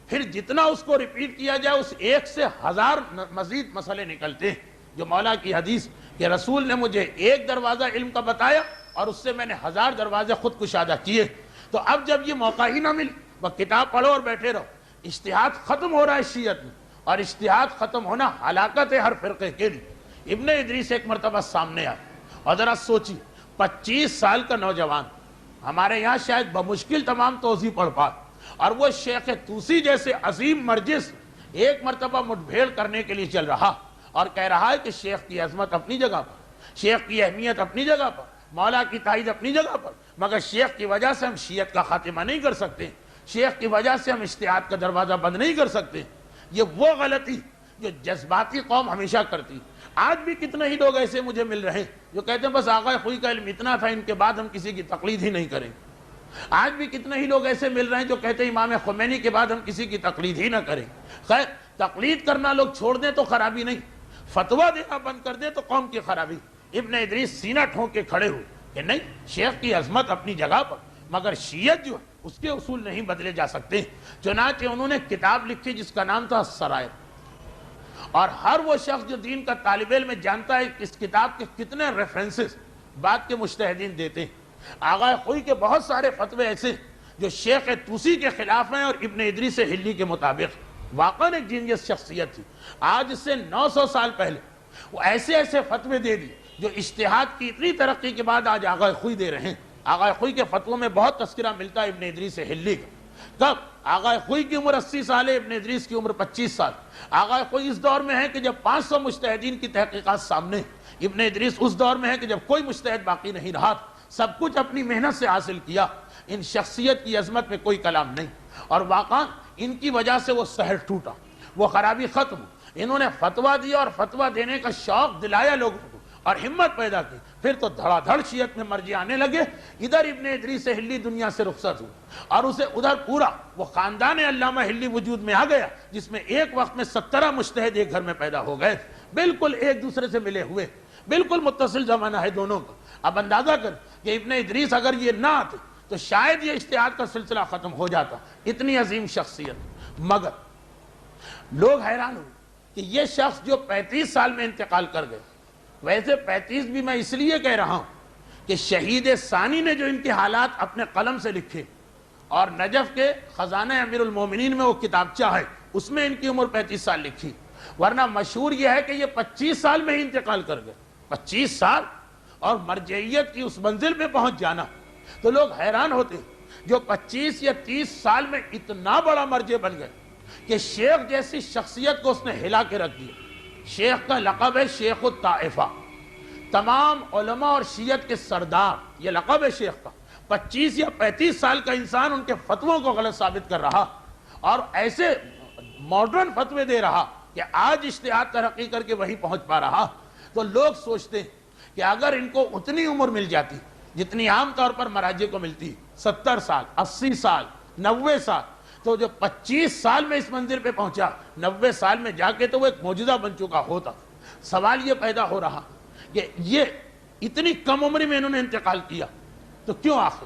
پھر جتنا اس کو ریپیٹ کیا جائے اس ایک سے ہزار مزید مسئلے نکلتے ہیں. جو مولا کی حدیث کہ رسول نے مجھے ایک دروازہ علم کا بتایا اور اس سے میں نے 1000 دروازے خود کشادہ کیے. تو اب جب یہ موقع ہی نہ مل، وہ کتاب پڑھو اور بیٹھے رہو. اجتہاد ختم ہو رہا ہے شیعت میں، اور اجتہاد ختم ہونا ہلاکت ہے ہر فرقے کے لیے. ابن ادریس ایک مرتبہ سامنے آئے اور ذرا سوچی، 25 سال کا نوجوان، ہمارے یہاں شاید بمشکل تمام توضیح پڑھ پائے، اور وہ شیخ طوسی جیسے عظیم مرجس ایک مرتبہ مٹبھیڑ کرنے کے لیے چل رہا اور کہہ رہا ہے کہ شیخ کی عظمت اپنی جگہ پر، شیخ کی اہمیت اپنی جگہ پر، مولا کی تائید اپنی جگہ پر، مگر شیخ کی وجہ سے ہم شیعت کا خاتمہ نہیں کر سکتے، شیخ کی وجہ سے ہم اجتہاد کا دروازہ بند نہیں کر سکتے. یہ وہ غلطی جو جذباتی قوم ہمیشہ کرتی. آج بھی کتنے ہی لوگ ایسے مجھے مل رہے ہیں جو کہتے ہیں بس آغا خوئی کا علم اتنا تھا، ان کے بعد ہم کسی کی تقلید ہی نہیں کریں. آج بھی کتنے ہی لوگ ایسے مل رہے ہیں جو کہتے ہیں امام خمینی کے بعد ہم کسی کی تقلید ہی نہ کریں. خیر، تقلید کرنا لوگ چھوڑ دیں تو خرابی نہیں، فتویٰ دینا بند کر دیں تو قوم کی خرابی. ابن ادریس سینہ ٹھونک کے کھڑے ہوئے کہ نہیں، شیخ کی عظمت اپنی جگہ پر، مگر شیعت جو ہے اس کے اصول نہیں بدلے جا سکتے. چنانچہ انہوں نے کتاب لکھی جس کا نام تھا السرائر، اور ہر وہ شخص جو دین کا طالب علم جانتا ہے اس کتاب کے کتنے ریفرنسز بعد کے مجتہدین دیتے ہیں. آغا خوئی کے بہت سارے فتوے ایسے جو شیخ طوسی کے خلاف ہیں اور ابن ادریس حلی کے مطابق. واقعاً ایک جینیس شخصیت تھی. آج سے 900 سال پہلے وہ ایسے ایسے فتوے دے دی جو اجتہاد کی اتنی ترقی کے بعد آج آغا خوئی دے رہے ہیں. آغا خوئی کے فتووں میں بہت تذکرہ ملتا ہے ابن ادریس حلی کا. کب؟ آغا خوئی کی عمر 80 سال ہے، ابن ادریس کی عمر 25 سال. آغا خوئی اس دور میں ہے کہ جب 500 مجتہدین کی تحقیقات سامنے، ابن ادریس اس دور میں ہے کہ جب کوئی مجتہد باقی نہیں رہا، سب کچھ اپنی محنت سے حاصل کیا. ان شخصیت کی عظمت میں کوئی کلام نہیں، اور واقعا ان کی وجہ سے وہ سحر ٹوٹا، وہ خرابی ختم. انہوں نے فتویٰ دیا اور فتویٰ دینے کا شوق دلایا لوگوں کو اور ہمت پیدا کی. پھر تو دھڑا دھڑ شیعت میں مرجع آنے لگے. ادھر ابن ادریس حلی دنیا سے رخصت ہوا اور اسے ادھر پورا وہ خاندان علامہ حلی وجود میں آ گیا، جس میں ایک وقت میں 17 مجتہد ایک گھر میں پیدا ہو گئے، بالکل ایک دوسرے سے ملے ہوئے، بالکل متصل زمانہ ہے دونوں کا. اب اندازہ کر کہ ابن ادریس اگر یہ نہ آتے تو شاید یہ اجتہاد کا سلسلہ ختم ہو جاتا. اتنی عظیم شخصیت. مگر لوگ حیران ہوئے کہ یہ شخص جو 35 سال میں انتقال کر گئے، ویسے 35 بھی میں اس لیے کہہ رہا ہوں کہ شہید ثانی نے جو ان کے حالات اپنے قلم سے لکھے، اور نجف کے خزانہ امیر المومنین میں وہ کتابچہ ہے، اس میں ان کی عمر 35 سال لکھی. ورنہ مشہور یہ ہے کہ یہ 25 سال میں ہی انتقال کر گئے. 25 سال اور مرجعیت کی اس منزل پہ پہنچ جانا، تو لوگ حیران ہوتے ہیں جو 25 یا 30 سال میں اتنا بڑا مرجع بن گئے کہ شیخ جیسی شخصیت کو اس نے ہلا کے رکھ دیا. شیخ کا لقب ہے شیخ الطائفہ، تمام علماء اور شیعت کے سردار، یہ لقب ہے شیخ کا. 25 یا 35 سال کا انسان ان کے فتووں کو غلط ثابت کر رہا اور ایسے ماڈرن فتوے دے رہا کہ آج اجتہاد ترقی کر کے وہی پہنچ پا رہا. تو لوگ سوچتے ہیں کہ اگر ان کو اتنی عمر مل جاتی جتنی عام طور پر مراجع کو ملتی، 70 سال، 80 سال، 90 سال، تو جو 25 سال میں اس منزل پہ پہنچا، 90 سال میں جا کے تو وہ ایک معجزہ بن چکا ہوتا. سوال یہ پیدا ہو رہا کہ یہ اتنی کم عمری میں انہوں نے انتقال کیا تو کیوں؟ آخر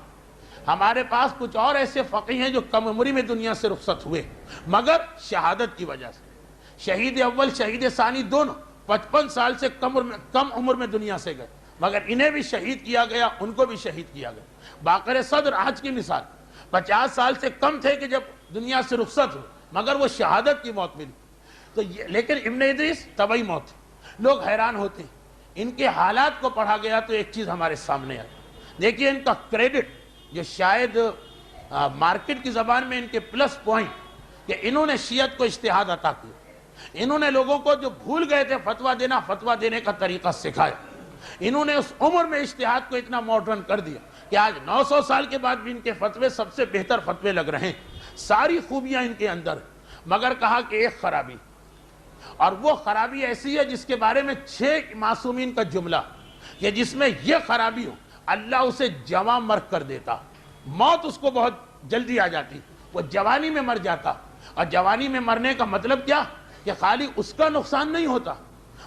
ہمارے پاس کچھ اور ایسے فقیہ ہیں جو کم عمری میں دنیا سے رخصت ہوئے مگر شہادت کی وجہ سے. شہید اول، شہید ثانی دونوں 55 سال سے کم عمر میں دنیا سے گئے، مگر انہیں بھی شہید کیا گیا، ان کو بھی شہید کیا گیا. باقر صدر آج کی مثال 50 سال سے کم تھے کہ جب دنیا سے رخصت ہوئے، مگر وہ شہادت کی موت ملی. تو لیکن ابن ادریس طبعی موت تھی. لوگ حیران ہوتے ہیں. ان کے حالات کو پڑھا گیا تو ایک چیز ہمارے سامنے آئی. دیکھیے ان کا کریڈٹ جو شاید مارکیٹ کی زبان میں ان کے پلس پوائنٹ کہ انہوں نے شیعت کو اجتہاد عطا کیا. انہوں نے لوگوں کو جو بھول گئے تھے فتویٰ دینے کا طریقہ سکھایا. انہوں نے اس عمر میں اجتہاد کو اتنا ماڈرن کر دیا کہ آج 900 سال کے بعد بھی ان کے فتوے سب سے بہتر فتوے لگ رہے ہیں. ساری خوبیاں ان کے اندر، مگر کہا کہ ایک خرابی، اور وہ خرابی ایسی ہے جس کے بارے میں 6 معصومین کا جملہ کہ جس میں یہ خرابی ہو اللہ اسے جوان مرگ کر دیتا. موت اس کو بہت جلدی آ جاتی، وہ جوانی میں مر جاتا. اور جوانی میں مرنے کا مطلب کیا کہ خالی اس کا نقصان نہیں ہوتا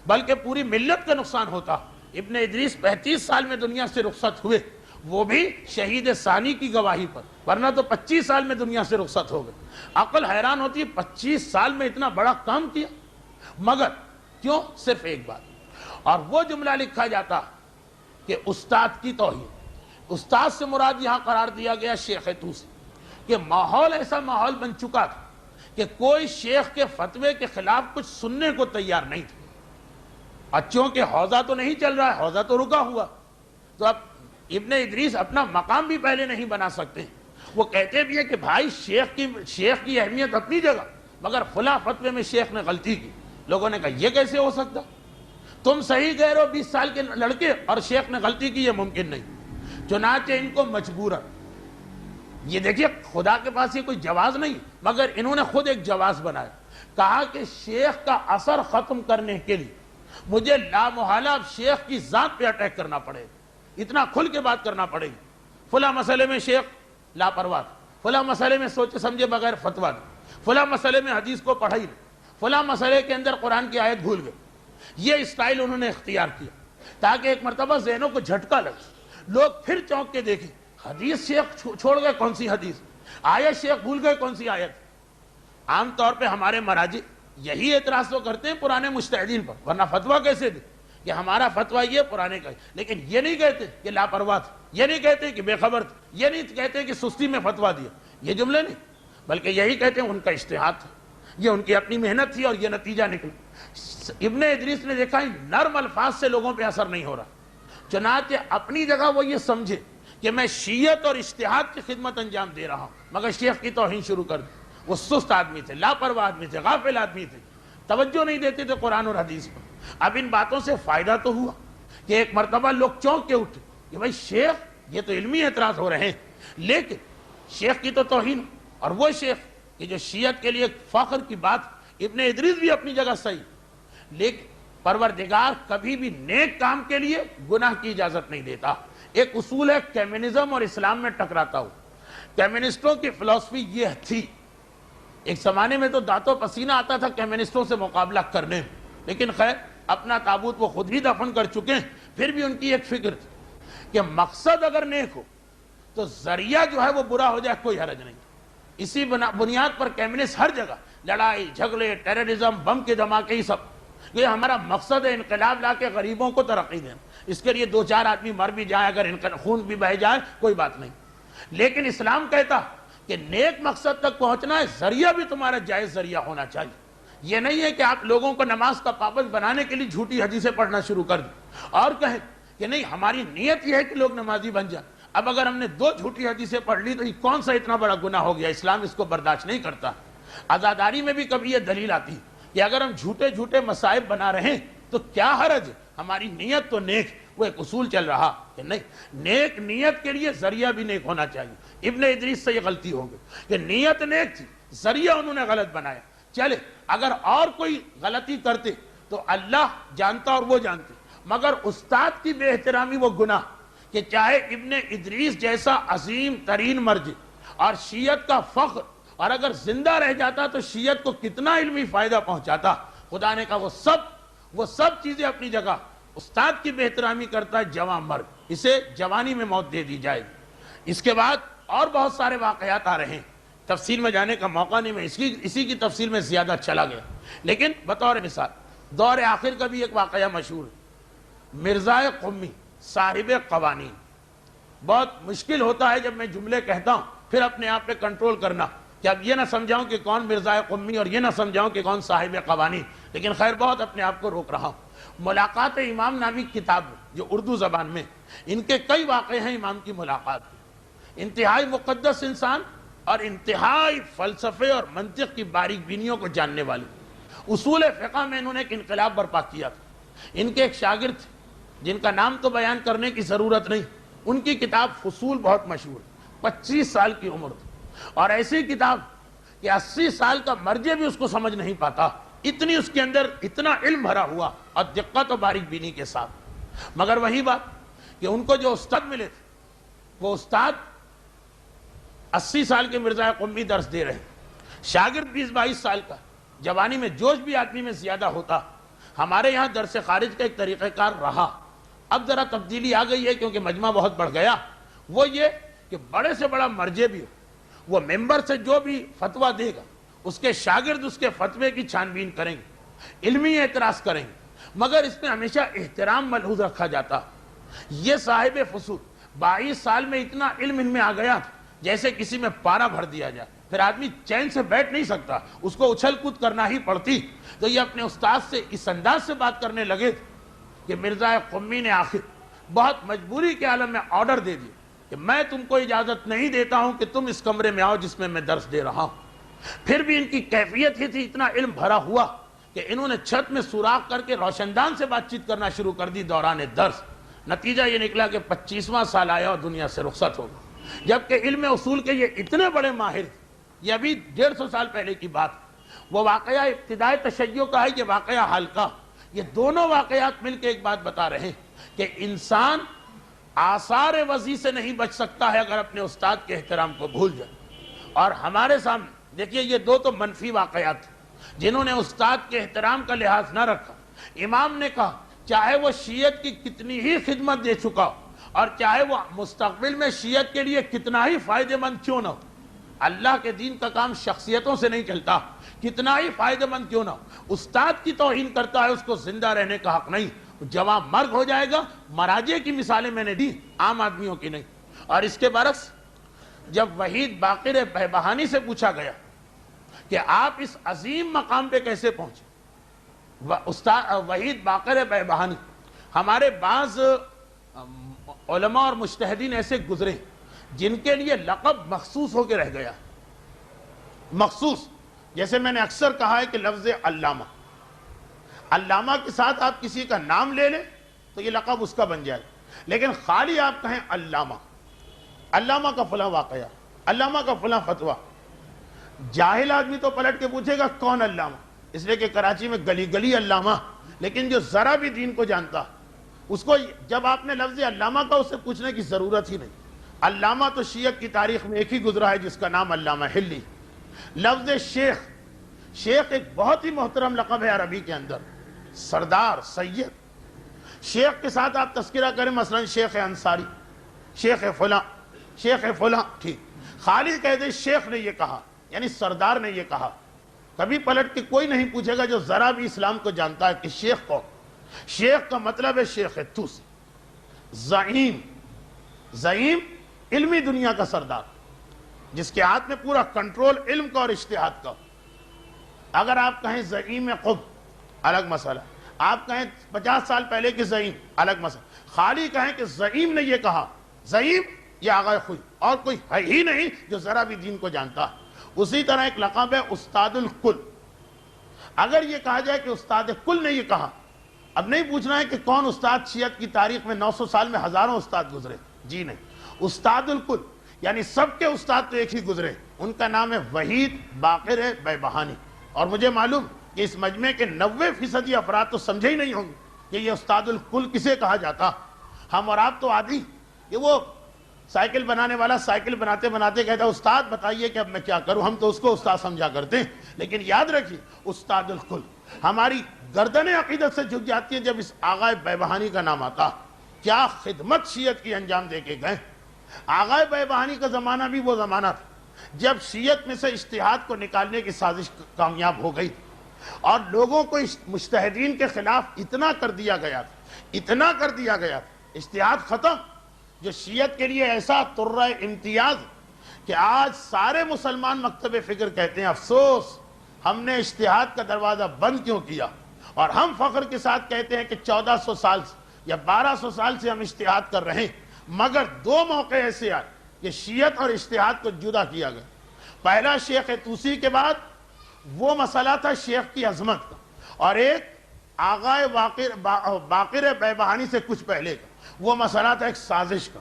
بلکہ پوری ملت کا نقصان ہوتا. ابن ادریس 35 سال میں دنیا سے رخصت ہوئے، وہ بھی شہید ثانی کی گواہی پر، ورنہ تو 25 سال میں دنیا سے رخصت ہو گئے۔ عقل حیران ہوتی ہے، 25 سال میں اتنا بڑا کام کیا، مگر کیوں؟ صرف ایک بات، اور وہ جملہ لکھا جاتا کہ استاد کی توہین۔ استاد سے مراد یہاں قرار دیا گیا شیخ توسی، کہ ماحول ایسا ماحول بن چکا تھا کہ کوئی شیخ کے فتوے کے خلاف کچھ سننے کو تیار نہیں تھا۔ اچھوں کے حوضہ تو نہیں چل رہا ہے، حوضہ تو رکا ہوا، تو اب ابن ادریس اپنا مقام بھی پہلے نہیں بنا سکتے۔ وہ کہتے بھی ہیں کہ بھائی شیخ کی اہمیت اپنی جگہ، مگر فلاں فتوے میں شیخ نے غلطی کی۔ لوگوں نے کہا یہ کیسے ہو سکتا، تم صحیح کہہ رہے ہو 20 سال کے لڑکے، اور شیخ نے غلطی کی، یہ ممکن نہیں۔ چنانچہ ان کو مجبورا، یہ دیکھیے خدا کے پاس یہ کوئی جواز نہیں، مگر انہوں نے خود ایک جواز بنایا، کہا کہ شیخ کا اثر ختم کرنے کے لیے مجھے لامحالہ اب شیخ کی ذات پہ اٹیک کرنا پڑے گا، اتنا کھل کے بات کرنا پڑے گی۔ فلاں مسئلے میں شیخ لاپرواہ، فلاں مسئلے میں سوچے سمجھے بغیر فتویٰ دے، فلاں مسئلے میں حدیث کو پڑھا ہی نہیں، فلاں مسئلے کے اندر قرآن کی آیت بھول گئے۔ یہ اسٹائل انہوں نے اختیار کیا تاکہ ایک مرتبہ ذہنوں کو جھٹکا لگے، لوگ پھر چونک کے دیکھیں، حدیث شیخ چھوڑ گئے کون سی حدیث، آیت شیخ بھول گئے کون سی آیت۔ عام طور پہ ہمارے مراجع یہی اعتراض تو کرتے ہیں پرانے مجتہدین پر، ورنہ فتویٰ کیسے دے کہ ہمارا فتویٰ یہ پرانے کا ہے، لیکن یہ نہیں کہتے کہ لاپرواہ تھے، یہ نہیں کہتے کہ بے خبر تھے، یہ نہیں کہتے کہ سستی میں فتویٰ دیا، یہ جملے نہیں، بلکہ یہی کہتے ہیں ان کا اجتہاد تھا، یہ ان کی اپنی محنت تھی اور یہ نتیجہ نکلا۔ ابن ادریس نے دیکھا نرم الفاظ سے لوگوں پہ اثر نہیں ہو رہا، چنانچہ اپنی جگہ وہ یہ سمجھے کہ میں شیعت اور اجتہاد کی خدمت انجام دے رہا ہوں، مگر شیخ کی توہین شروع کر دی۔ وہ سست آدمی تھے، لاپرواہ آدمی تھے، غافل آدمی تھے، توجہ نہیں دیتے تھے قرآن اور حدیث پر۔ اب ان باتوں سے فائدہ تو ہوا کہ ایک مرتبہ لوگ چونک کے اٹھے کہ بھائی شیخ یہ تو علمی اعتراض ہو رہے ہیں، لیکن شیخ کی تو توہین، اور وہ شیخ کہ جو شیعت کے لیے فخر کی بات، ابن ادریس بھی اپنی جگہ صحیح، لیکن پروردگار کبھی بھی نیک کام کے لیے گناہ کی اجازت نہیں دیتا۔ ایک اصول ہے کمیونزم اور اسلام میں ٹکراتا ہو۔ کمیونسٹوں کی فلسفی یہ تھی، ایک زمانے میں تو دانتوں پسینہ آتا تھا کمیونسٹوں سے مقابلہ کرنے میں، لیکن خیر اپنا تابوت وہ خود ہی دفن کر چکے ہیں، پھر بھی ان کی ایک فکر تھی کہ مقصد اگر نیک ہو تو ذریعہ جو ہے وہ برا ہو جائے کوئی حرج نہیں۔ اسی بنیاد پر کمیونسٹ ہر جگہ لڑائی جھگڑے ٹیررزم بم کے دھماکے ہی سب، یہ ہمارا مقصد ہے انقلاب لا کے غریبوں کو ترقی دینا، اس کے لیے 2-4 آدمی مر بھی جائے، اگر خون بھی بہہ جائے کوئی بات نہیں۔ لیکن اسلام کہتا کہ نیک مقصد تک پہنچنا ہے، ذریعہ بھی تمہارا جائز ذریعہ ہونا چاہیے۔ یہ نہیں ہے کہ آپ لوگوں کو نماز کا پابند بنانے کے لیے جھوٹی حدیثیں پڑھنا شروع کر دیں اور کہیں کہ نہیں ہماری نیت یہ ہے کہ لوگ نمازی بن جائیں۔ اب اگر ہم نے 2 جھوٹی حدیثیں پڑھ لی تو یہ کون سا اتنا بڑا گناہ ہو گیا، اسلام اس کو برداشت نہیں کرتا۔ عزاداری میں بھی کبھی یہ دلیل آتی ہے کہ اگر ہم جھوٹے مصائب بنا رہے ہیں تو کیا حرج ہے، ہماری نیت تو نیک۔ وہ ایک اصول چل رہا کہ نہیں، نیک نیت کے لیے ذریعہ بھی نیک ہونا چاہیے۔ ابن ادریس سے یہ غلطی ہو گئی کہ نیت نیک تھی، ذریعہ انہوں نے غلط بنایا۔ چلے اگر اور کوئی غلطی کرتے تو اللہ جانتا اور وہ جانتے، مگر استاد کی بے احترامی وہ گناہ کہ چاہے ابن ادریس جیسا عظیم ترین مرجع اور شیعت کا فخر، اور اگر زندہ رہ جاتا تو شیعت کو کتنا علمی فائدہ پہنچاتا، خدا نے کہا وہ سب چیزیں اپنی جگہ، استاد کی بے احترامی کرتا ہے جوان مرد، اسے جوانی میں موت دے دی جائے گی۔ اس کے بعد اور بہت سارے واقعات آ رہے ہیں، تفصیل میں جانے کا موقع نہیں، میں اسی کی تفصیل میں زیادہ چلا گیا، لیکن بطور مثال دور آخر کا بھی ایک واقعہ مشہور ہے، مرزا قمی صاحب قوانین۔ بہت مشکل ہوتا ہے جب میں جملے کہتا ہوں پھر اپنے آپ پہ کنٹرول کرنا کہ اب یہ نہ سمجھاؤں کہ کون مرزا قمی اور یہ نہ سمجھاؤں کہ کون صاحب قوانین، لیکن خیر بہت اپنے آپ کو روک رہا ہوں۔ ملاقات امام نامی کتاب جو اردو زبان میں، ان کے کئی واقعے ہیں امام کی ملاقات۔ انتہائی مقدس انسان اور انتہائی فلسفے اور منطق کی باریک بینیوں کو جاننے والی، اصول فقہ میں انہوں نے ایک انقلاب برپا کیا تھا۔ ان کے ایک شاگرد تھے جن کا نام تو بیان کرنے کی ضرورت نہیں، ان کی کتاب فصول بہت مشہور، 25 سال کی عمر تھی، اور ایسی کتاب کہ 80 سال کا مرجع بھی اس کو سمجھ نہیں پاتا، اتنی اس کے اندر اتنا علم بھرا ہوا اور دقت و باریک بینی کے ساتھ۔ مگر وہی بات کہ ان کو جو استاد ملے تھے، وہ استاد 80 سال کے مرزا قمی درس دے رہے ہیں، شاگرد 20-22 سال کا، جوانی میں جوش بھی آدمی میں زیادہ ہوتا۔ ہمارے یہاں درس خارج کا ایک طریقہ کار رہا، اب ذرا تبدیلی آ گئی ہے کیونکہ مجمع بہت بڑھ گیا، وہ یہ کہ بڑے سے بڑا مرجع بھی ہو، وہ ممبر سے جو بھی فتویٰ دے گا اس کے شاگرد اس کے فتوے کی چھان بین کریں گے، علمی اعتراض کریں گے، مگر اس میں ہمیشہ احترام ملحوظ رکھا جاتا۔ یہ صاحب فصول 22 سال میں اتنا علم ان میں آ گیا جیسے کسی میں پارا بھر دیا جائے، پھر آدمی چین سے بیٹھ نہیں سکتا، اس کو اچھل کود کرنا ہی پڑتی۔ تو یہ اپنے استاد سے اس انداز سے بات کرنے لگے کہ مرزا قمی نے آخر بہت مجبوری کے عالم میں آرڈر دے دیا کہ میں تم کو اجازت نہیں دیتا ہوں کہ تم اس کمرے میں آؤ جس میں درس دے رہا ہوں۔ پھر بھی ان کی کیفیت ہی تھی، اتنا علم بھرا ہوا کہ انہوں نے چھت میں سوراخ کر کے روشندان سے بات چیت کرنا شروع کر دی دوران درس۔ نتیجہ یہ نکلا کہ 25واں سال آیا اور دنیا سے رخصت ہو گیا، جبکہ علم اصول کے یہ اتنے بڑے ماہر تھے۔ یہ ابھی 150 سال پہلے کی بات۔ وہ واقعہ ابتدائے تشیع کا ہے، یہ واقعہ حال کا۔ یہ دونوں واقعات مل کے ایک بات بتا رہے ہیں کہ انسان آثار وضع سے نہیں بچ سکتا ہے اگر اپنے استاد کے احترام کو بھول جائے۔ اور ہمارے سامنے دیکھیے یہ دو تو منفی واقعات تھے، جنہوں نے استاد کے احترام کا لحاظ نہ رکھا۔ امام نے کہا چاہے وہ شیعت کی کتنی ہی خدمت دے چکا ہو اور چاہے وہ مستقبل میں شیعت کے لیے کتنا ہی فائدہ مند کیوں نہ ہو، اللہ کے دین کا کام شخصیتوں سے نہیں چلتا، کتنا ہی فائدہ مند کیوں نہ ہو۔ استاد کی توہین کرتا ہے اس کو زندہ رہنے کا حق نہیں، جواں مرگ ہو جائے گا۔ مراجع کی مثالیں میں نے دی، عام آدمیوں کی نہیں۔ اور اس کے برعکس جب وحید باقر بہبہانی سے پوچھا گیا کہ آپ اس عظیم مقام پہ کیسے پہنچے، استاد وحید باقر بہبہانی، ہمارے بعض علماء اور مجتہدین ایسے گزرے جن کے لیے لقب مخصوص ہو کے رہ گیا، مخصوص۔ جیسے میں نے اکثر کہا ہے کہ لفظ علامہ، علامہ کے ساتھ آپ کسی کا نام لے لیں تو یہ لقب اس کا بن جائے، لیکن خالی آپ کہیں علامہ، علامہ کا فلاں واقعہ، علامہ کا فلاں فتویٰ، جاہل آدمی تو پلٹ کے پوچھے گا کون علامہ، اس لیے کہ کراچی میں گلی گلی علامہ، لیکن جو ذرا بھی دین کو جانتا اس کو جب آپ نے لفظ علامہ کا اس سے پوچھنے کی ضرورت ہی نہیں۔ علامہ تو شیعت کی تاریخ میں ایک ہی گزرا ہے جس کا نام علامہ حلی۔ لفظ شیخ، شیخ ایک بہت ہی محترم لقب ہے عربی کے اندر، سردار، سید۔ شیخ کے ساتھ آپ تذکرہ کریں مثلا شیخ انصاری، شیخ فلاں، شیخ فلاں، ٹھیک، خالی کہہ دے شیخ نے یہ کہا یعنی سردار نے یہ کہا، کبھی پلٹ کے کوئی نہیں پوچھے گا جو ذرا بھی اسلام کو جانتا ہے کہ شیخ کون۔ شیخ کا مطلب ہے شیخ توسی، زعیم، زعیم علمی دنیا کا سردار، جس کے ہاتھ میں پورا کنٹرول علم کا اور اجتہاد کا۔ اگر آپ کہیں زعیم قطب، الگ مسئلہ، آپ کہیں 50 سال پہلے کے زعیم، الگ مسئلہ، خالی کہیں کہ زعیم نے یہ کہا، زعیم یہ آغا خوئی، اور کوئی ہے ہی نہیں جو ذرا بھی دین کو جانتا ہے۔ اسی طرح ایک لقب ہے استاد الکل۔ اگر یہ کہا جائے کہ استاد کل نے یہ کہا، اب نہیں پوچھنا ہے کہ کون استاد شیعت کی تاریخ میں 900 سال میں ہزاروں استاد گزرے، جی نہیں، استاد الکل یعنی سب کے استاد تو ایک ہی گزرے، ان کا نام ہے وحید باقر بہبہانی۔ اور مجھے معلوم کہ اس مجمع کے 90% افراد تو سمجھے ہی نہیں ہوں گے کہ یہ استاد الکل کسے کہا جاتا۔ ہم اور آپ تو عادی کہ وہ سائیکل بنانے والا سائیکل بناتے بناتے کہتا ہے استاد بتائیے کہ اب میں کیا کروں، ہم تو اس کو استاد سمجھا کرتے ہیں، لیکن یاد رکھیے استاد الکل۔ ہماری گردنیں عقیدت سے جھک جاتی ہیں جب اس آغا بہبہانی کا نام آتا۔ کیا خدمت شیعت کی انجام دے کے گئے۔ آغا بہبہانی کا زمانہ بھی وہ زمانہ تھا جب شیعت میں سے اجتہاد کو نکالنے کی سازش کامیاب ہو گئی اور لوگوں کو مجتہدین کے خلاف اتنا کر دیا گیا تھا، اتنا کر دیا گیا تھا، اجتہاد ختم، جو شیعت کے لیے ایسا ترہ امتیاز کہ آج سارے مسلمان مکتب فکر کہتے ہیں افسوس ہم نے اجتہاد کا دروازہ بند کیوں کیا، اور ہم فخر کے ساتھ کہتے ہیں کہ 1400 سال یا 1200 سال سے ہم اجتہاد کر رہے ہیں، مگر 2 موقع ایسے آئے کہ شیعت اور اجتہاد کو جدا کیا گیا۔ پہلا شیخ توسی کے بعد وہ مسئلہ تھا شیخ کی عظمت کا، اور ایک آغا باقر بہبہانی سے کچھ پہلے کا وہ مسئلہ تھا ایک سازش کا،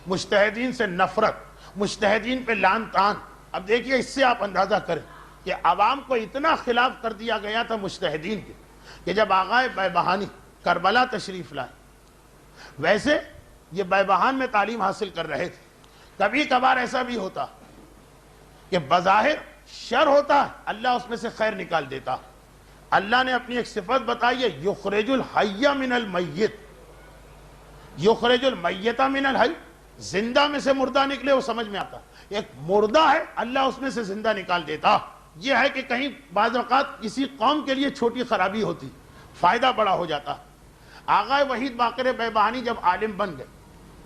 مجتہدین سے نفرت، مجتہدین پہ لعن طعن۔ اب دیکھیے اس سے آپ اندازہ کریں کہ عوام کو اتنا خلاف کر دیا گیا تھا مجتہدین کے کہ جب آغا بہبہانی کربلا تشریف لائے، ویسے یہ بہبہان میں تعلیم حاصل کر رہے تھے، کبھی کبھار ایسا بھی ہوتا کہ بظاہر شر ہوتا ہے، اللہ اس میں سے خیر نکال دیتا۔ اللہ نے اپنی ایک صفت بتائی ہے یخرج الحی من المیت، یخرج المیت من الحی، زندہ میں سے مردہ نکلے وہ سمجھ میں آتا، ایک مردہ ہے اللہ اس میں سے زندہ نکال دیتا۔ یہ ہے کہ کہیں بعض اوقات کسی قوم کے لیے چھوٹی خرابی ہوتی، فائدہ بڑا ہو جاتا۔ آغا وحید باقر بیبہانی جب عالم بن گئے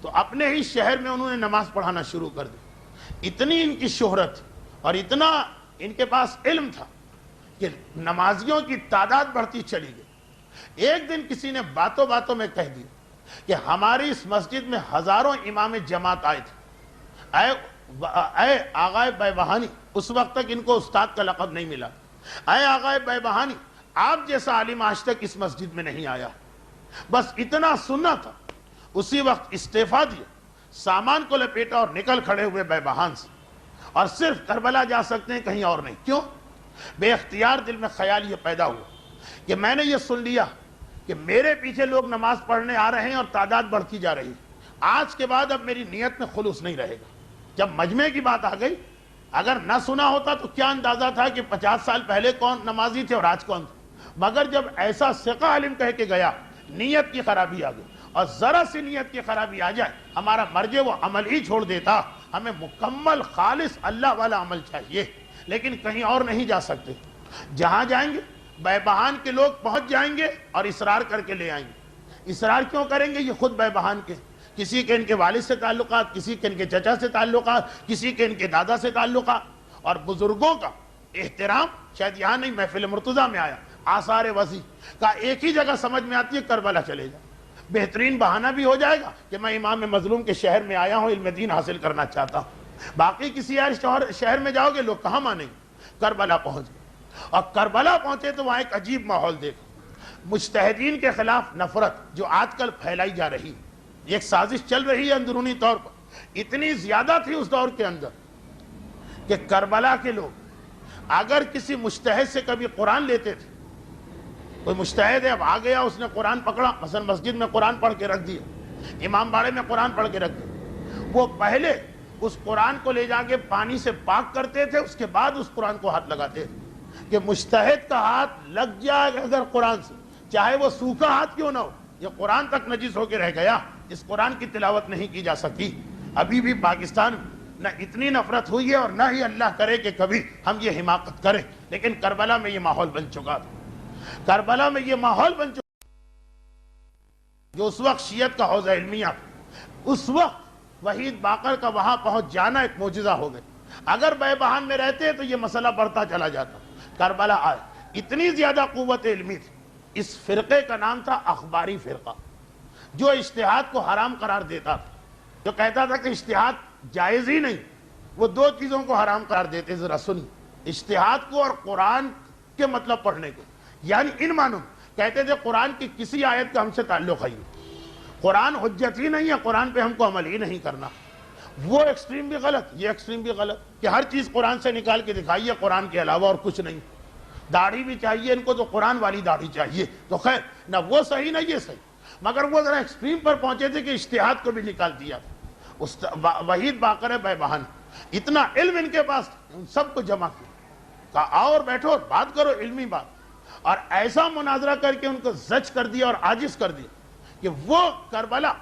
تو اپنے ہی شہر میں انہوں نے نماز پڑھانا شروع کر دی۔ اتنی ان کی شہرت اور اتنا ان کے پاس علم تھا کہ نمازیوں کی تعداد بڑھتی چلی گئی۔ ایک دن کسی نے باتوں باتوں میں کہہ دیا کہ ہماری اس مسجد میں ہزاروں امام جماعت آئے تھے، اے آغا بیبہانی، اس وقت تک ان کو استاد کا لقب نہیں ملا، اے آغا بیبہانی آپ جیسا عالم آج تک اس مسجد میں نہیں آیا۔ بس اتنا سننا تھا، اسی وقت استعفیٰ دیا، سامان کو لپیٹا اور نکل کھڑے ہوئے بیبہان سے، اور صرف کربلا جا سکتے ہیں، کہیں اور نہیں۔ کیوں؟ بے اختیار دل میں خیال یہ پیدا ہوا کہ میں نے یہ سن لیا کہ میرے پیچھے لوگ نماز پڑھنے آ رہے ہیں اور تعداد بڑھتی جا رہی ہے، آج کے بعد اب میری نیت میں خلوص نہیں رہے گا۔ جب مجمع کی بات آ گئی، اگر نہ سنا ہوتا تو کیا اندازہ تھا کہ 50 سال پہلے کون نمازی تھے اور آج کون تھے، مگر جب ایسا ثقہ عالم کہہ کے گیا، نیت کی خرابی آ گئی، اور ذرا سی نیت کی خرابی آ جائے ہمارا مرجع وہ عمل ہی چھوڑ دیتا۔ ہمیں مکمل خالص اللہ والا عمل چاہیے، لیکن کہیں اور نہیں جا سکتے۔ جہاں جائیں گے بیبہان کے لوگ پہنچ جائیں گے اور اصرار کر کے لے آئیں گے۔ اصرار کیوں کریں گے؟ یہ خود بیبہان کے، کسی کے ان کے والد سے تعلقات، کسی کے ان کے چچا سے تعلقات، کسی کے ان کے دادا سے تعلقات، اور بزرگوں کا احترام شاید یہاں نہیں، محفل مرتضیٰ میں آیا، آثار وضیع کا ایک ہی جگہ سمجھ میں آتی ہے، کربلا چلے جا، بہترین بہانہ بھی ہو جائے گا کہ میں امام مظلوم کے شہر میں آیا ہوں، علم دین حاصل کرنا چاہتا ہوں۔ باقی کسی اور شہر میں جاؤ گے لوگ کہاں مانیں گے؟ کربلا پہنچ گئے، اور کربلا پہنچے تو وہاں ایک عجیب ماحول دیکھو، مجتہدین کے خلاف نفرت جو آج کل پھیلائی جا رہی ہے، ایک سازش چل رہی ہے اندرونی طور پر، اتنی زیادہ تھی اس دور کے اندر کہ کربلا کے لوگ اگر کسی مجتہد سے کبھی قرآن لیتے تھے، کوئی مجتہد ہے اب آ گیا، اس نے قرآن پکڑا، مثلا مسجد میں قرآن پڑھ کے رکھ دیا، امام باڑے میں قرآن پڑھ کے رکھ دیا، وہ پہلے اس قرآن کو لے جا کے پانی سے پاک کرتے تھے، اس کے بعد اس قرآن کو ہاتھ لگاتے تھے کہ مجتہد کا ہاتھ لگ جائے اگر قرآن سے، چاہے وہ سوکھا ہاتھ کیوں نہ ہو، یہ قرآن تک نجس ہو کے رہ گیا، اس قرآن کی تلاوت نہیں کی جا سکتی۔ ابھی بھی پاکستان میں نہ اتنی نفرت ہوئی ہے اور نہ ہی اللہ کرے کہ کبھی ہم یہ حماقت کریں، لیکن کربلا میں یہ ماحول بن چکا تھا، کربلا میں یہ ماحول بن چکا جو اس وقت شیعت کا حوزہ علمیہ تھا، اس وقت وحید باقر کا وہاں پہنچ جانا ایک معجزہ ہو گئے۔ اگر بیبہان میں رہتے تو یہ مسئلہ بڑھتا چلا جاتا، کربلا آئے، اتنی زیادہ قوت علمی تھی۔ اس فرقے کا نام تھا اخباری فرقہ، جو اجتہاد کو حرام قرار دیتا تھا، جو کہتا تھا کہ اجتہاد جائز ہی نہیں، وہ دو چیزوں کو حرام قرار دیتے، ذرا سنی، اجتہاد کو اور قرآن کے مطلب پڑھنے کو، یعنی ان معنوں کہتے تھے قرآن کی کسی آیت کا ہم سے تعلق ہے، قرآن حجت ہی نہیں ہے، قرآن پہ ہم کو عمل ہی نہیں کرنا۔ وہ ایکسٹریم بھی غلط، یہ ایکسٹریم بھی غلط کہ ہر چیز قرآن سے نکال کے دکھائیے، قرآن کے علاوہ اور کچھ نہیں۔ داڑھی بھی چاہیے ان کو تو قرآن والی داڑھی چاہیے، تو خیر نہ وہ صحیح نہ یہ صحیح، مگر وہ ذرا ایکسٹریم پر پہنچے تھے کہ اجتہاد کو بھی نکال دیا تھا۔ وحید باقر بیبہان، اتنا علم ان کے پاس تھا، ان سب کو جمع کیا، کہا آؤ اور بیٹھو بات کرو، علمی بات، اور ایسا مناظرہ کر کے ان کو زج کر دیا اور عاجز کر دیا کہ وہ کربلا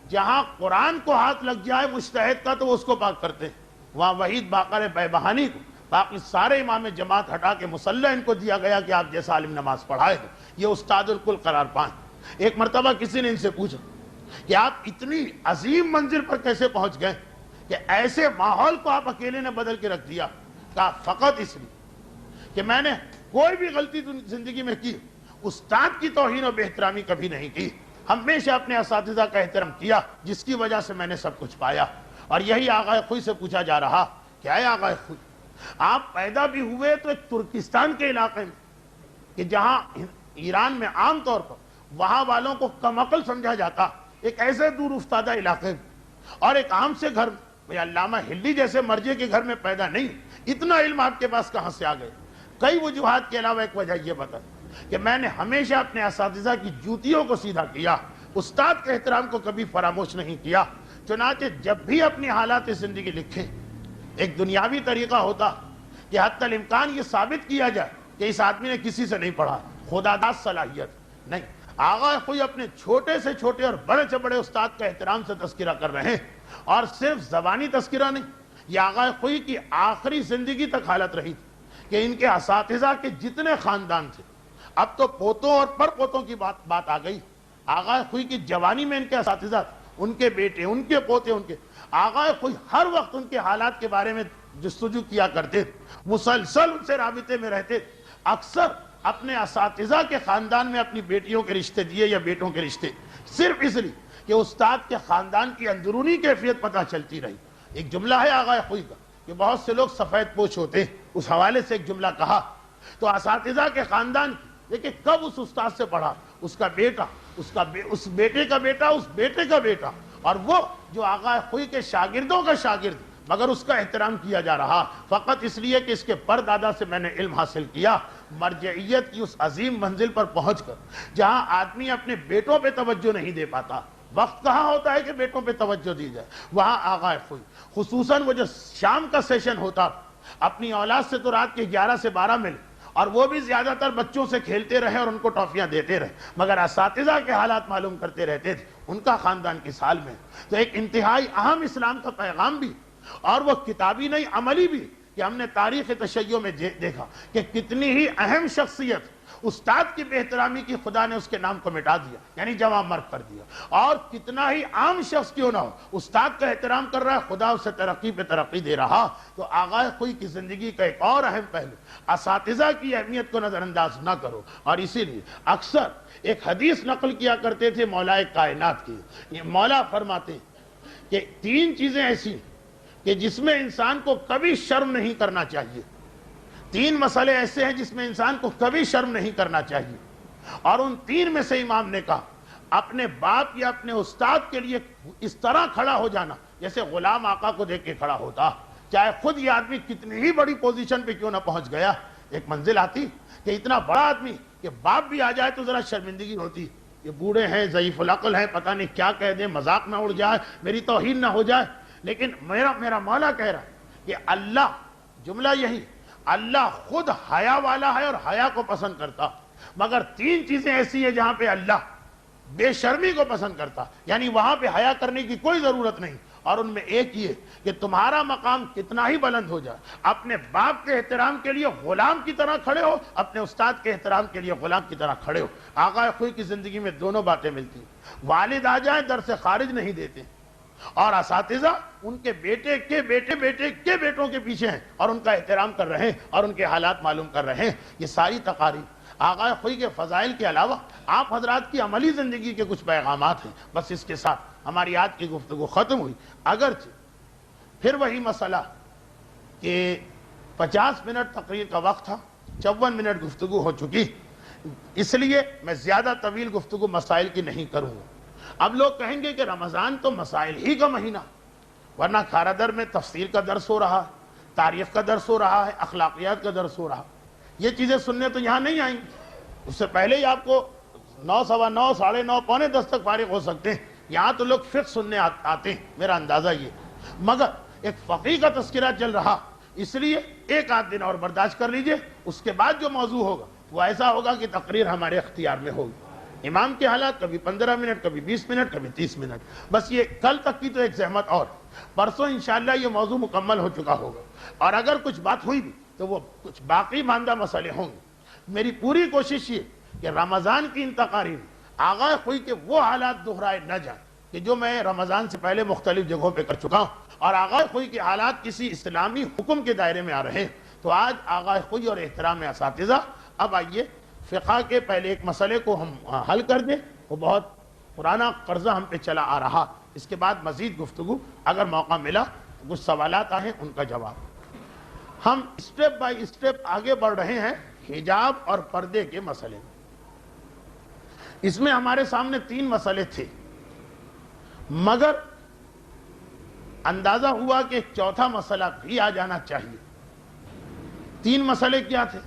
جہاں قرآن کو ہاتھ لگ جائے مجتہد کا تو وہ اس کو پاک کرتے ہیں، وہاں وحید باقر بیبہانی کو باقی سارے امام جماعت ہٹا کے مسلح ان کو دیا گیا کہ آپ جیسا عالم نماز پڑھائے گا، یہ استاد الکل قرار پائیں۔ ایک مرتبہ کسی نے ان سے پوچھا کہ آپ اتنی عظیم منزل پر کیسے پہنچ گئے کہ ایسے ماحول کو آپ اکیلے نے بدل کے رکھ دیا؟ کہا فقط اس لیے کہ میں نے کوئی بھی غلطی زندگی میں کی، استاد کی توہین و بے احترامی کبھی نہیں کی، ہمیشہ اپنے اساتذہ کا احترام کیا، جس کی وجہ سے میں نے سب کچھ پایا۔ اور یہی آغا خوئی سے پوچھا جا رہا، کیا ہے آغا خوئی؟ آپ پیدا بھی ہوئے تو ایک ترکستان کے علاقے میں کہ جہاں ایران میں عام طور پر وہاں والوں کو کم عقل سمجھا جاتا، ایک ایسے دور افتادہ علاقے میں اور ایک عام سے گھر میں، علامہ ہلی جیسے مرجع کے گھر میں پیدا نہیں، اتنا علم آپ کے پاس کہاں سے آ گئے؟ کئی وجوہات کے علاوہ ایک وجہ یہ بتا کہ میں نے ہمیشہ اپنے اساتذہ کی جوتیوں کو سیدھا کیا، استاد کے احترام کو کبھی فراموش نہیں کیا۔ چنانچہ جب بھی اپنی حالات زندگی لکھیں، ایک دنیاوی طریقہ ہوتا کہ حتی الامکان یہ ثابت کیا جائے کہ اس آدمی نے کسی سے نہیں پڑھا، خدا داد صلاحیت نہیں، آغا خوئی اپنے چھوٹے سے چھوٹے اور بڑے سے بڑے استاد کا احترام سے تذکرہ کر رہے ہیں، اور صرف زبانی تذکرہ نہیں، یہ آغا خوئی کی آخری زندگی تک حالت رہی تھی کہ ان کے اساتذہ کے جتنے خاندان تھے، اب تو پوتوں اور پر پوتوں کی بات آ گئی، آغا خوئی کی جوانی میں ان کے اساتذہ تھے، ان کے بیٹے، ان کے پوتے، ان کے آغا خوئی ہر وقت ان کے حالات کے بارے میں جستجو کیا کرتے تھے، مسلسل ان سے رابطے میں رہتے تھے، اکثر اپنے اساتذہ کے خاندان میں اپنی بیٹیوں کے رشتے دیے یا بیٹوں کے رشتے، صرف اس لیے کہ استاد کے خاندان کی اندرونی کیفیت پتہ چلتی رہی۔ ایک جملہ ہے آغا خوئی کا کہ بہت سے لوگ سفید پوش ہوتے ہیں، اس حوالے سے ایک جملہ کہا تو اساتذہ کے خاندان کی، دیکھیں کب اس استاد سے پڑھا، اس کا بیٹا، اس بیٹے کا بیٹا، اس بیٹے کا بیٹا، اور وہ جو آغا خوئی کے شاگردوں کا شاگرد، مگر اس کا احترام کیا جا رہا فقط اس لیے کہ اس کے پردادا سے میں نے علم حاصل کیا۔ مرجعیت کی اس عظیم منزل پر پہنچ کر جہاں آدمی اپنے بیٹوں پہ توجہ نہیں دے پاتا، وقت کہاں ہوتا ہے کہ بیٹوں پہ توجہ دی جائے، وہاں آغا خوئی خصوصاً وہ جو شام کا سیشن ہوتا، اپنی اولاد سے تو رات کے 11 سے 12 ملے، اور وہ بھی زیادہ تر بچوں سے کھیلتے رہے اور ان کو ٹافیاں دیتے رہے، مگر اساتذہ کے حالات معلوم کرتے رہتے تھے، ان کا خاندان کس حال میں۔ تو ایک انتہائی اہم اسلام کا پیغام بھی، اور وہ کتابی نہیں عملی بھی، کہ ہم نے تاریخ تشیع میں دیکھا کہ کتنی ہی اہم شخصیت استاد کی بے احترامی کی خدا نے اس کے نام کو مٹا دیا، یعنی جواب مرگ کر دیا، اور کتنا ہی عام شخص کیوں نہ ہو استاد کا احترام کر رہا ہے، خدا اسے ترقی پہ ترقی دے رہا۔ تو آغا خوئی کی زندگی کا ایک اور اہم پہلو، اساتذہ کی اہمیت کو نظر انداز نہ کرو، اور اسی لیے اکثر ایک حدیث نقل کیا کرتے تھے مولا کائنات کی، یہ مولا فرماتے ہیں کہ 3 چیزیں ایسی کہ جس میں انسان کو کبھی شرم نہیں کرنا چاہیے، 3 مسئلے ایسے ہیں جس میں انسان کو کبھی شرم نہیں کرنا چاہیے، اور ان 3 میں سے امام نے کہا اپنے باپ یا اپنے استاد کے لیے اس طرح کھڑا ہو جانا جیسے غلام آقا کو دیکھ کے کھڑا ہوتا، چاہے خود یہ آدمی کتنی ہی بڑی پوزیشن پہ کیوں نہ پہنچ گیا۔ ایک منزل آتی کہ اتنا بڑا آدمی کہ باپ بھی آ جائے تو ذرا شرمندگی ہوتی، یہ بوڑھے ہیں، ضعیف العقل ہیں، پتہ نہیں کیا کہہ دیں، مذاق نہ اڑ جائے، میری توہین نہ ہو جائے، لیکن میرا مولا کہہ رہا ہے کہ اللہ، جملہ یہی، اللہ خود حیا والا ہے اور حیا کو پسند کرتا، مگر 3 چیزیں ایسی ہیں جہاں پہ اللہ بے شرمی کو پسند کرتا، یعنی وہاں پہ حیا کرنے کی کوئی ضرورت نہیں، اور ان میں ایک یہ کہ تمہارا مقام کتنا ہی بلند ہو جائے، اپنے باپ کے احترام کے لیے غلام کی طرح کھڑے ہو، اپنے استاد کے احترام کے لیے غلام کی طرح کھڑے ہو۔ آغا خوئی کی زندگی میں دونوں باتیں ملتی ہیں، والد آ جائیں در سے خارج نہیں دیتے، اور اساتذہ ان کے بیٹے کے بیٹے بیٹے کے بیٹوں کے پیچھے ہیں اور ان کا احترام کر رہے ہیں اور ان کے حالات معلوم کر رہے ہیں۔ یہ ساری تقاریر آغا خوئی کے فضائل کے علاوہ آپ حضرات کی عملی زندگی کے کچھ پیغامات ہیں۔ بس اس کے ساتھ ہماری آج کی گفتگو ختم ہوئی، اگرچہ پھر وہی مسئلہ کہ 50 منٹ تقریر کا وقت تھا، 54 منٹ گفتگو ہو چکی، اس لیے میں زیادہ طویل گفتگو مسائل کی نہیں کروں گا۔ اب لوگ کہیں گے کہ رمضان تو مسائل ہی کا مہینہ، ورنہ کھارا در میں تفسیر کا درس ہو رہا ہے، تاریخ کا درس ہو رہا ہے، اخلاقیات کا درس ہو رہا ہے، یہ چیزیں سننے تو یہاں نہیں آئیں گی، اس سے پہلے ہی آپ کو 9، 9:15، 9:30، پونے 10 تک فارغ ہو سکتے ہیں، یہاں تو لوگ فقہ سننے آتے ہیں، میرا اندازہ یہ، مگر ایک فقیہ کا تذکرہ چل رہا، اس لیے 1 دن اور برداشت کر لیجئے، اس کے بعد جو موضوع ہوگا وہ ایسا ہوگا کہ تقریر ہمارے اختیار میں ہوگی۔ امام کے حالات کبھی 15 منٹ، کبھی 20 منٹ، کبھی 30 منٹ، بس یہ کل تک کی تو ایک زحمت، اور پرسوں انشاءاللہ یہ موضوع مکمل ہو چکا ہوگا، اور اگر کچھ بات ہوئی بھی تو وہ کچھ باقی ماندہ مسئلے ہوں گے۔ میری پوری کوشش یہ کہ رمضان کی ان تقاریر آغا خوئی کے وہ حالات دہرائے نہ جائیں کہ جو میں رمضان سے پہلے مختلف جگہوں پہ کر چکا ہوں، اور آغا خوئی کے حالات کسی اسلامی حکم کے دائرے میں آ رہے ہیں۔ تو آج آغا خوئی اور احترام اساتذہ، اب آئیے فقہ کے پہلے ایک مسئلے کو ہم حل کر دیں، وہ بہت پرانا قرضہ ہم پہ چلا آ رہا، اس کے بعد مزید گفتگو اگر موقع ملا، کچھ سوالات آئے ان کا جواب۔ ہم اسٹیپ بائی اسٹیپ آگے بڑھ رہے ہیں حجاب اور پردے کے مسئلے میں۔ اس میں ہمارے سامنے 3 مسئلے تھے، مگر اندازہ ہوا کہ ایک چوتھا مسئلہ بھی آ جانا چاہیے۔ 3 مسئلے کیا تھے؟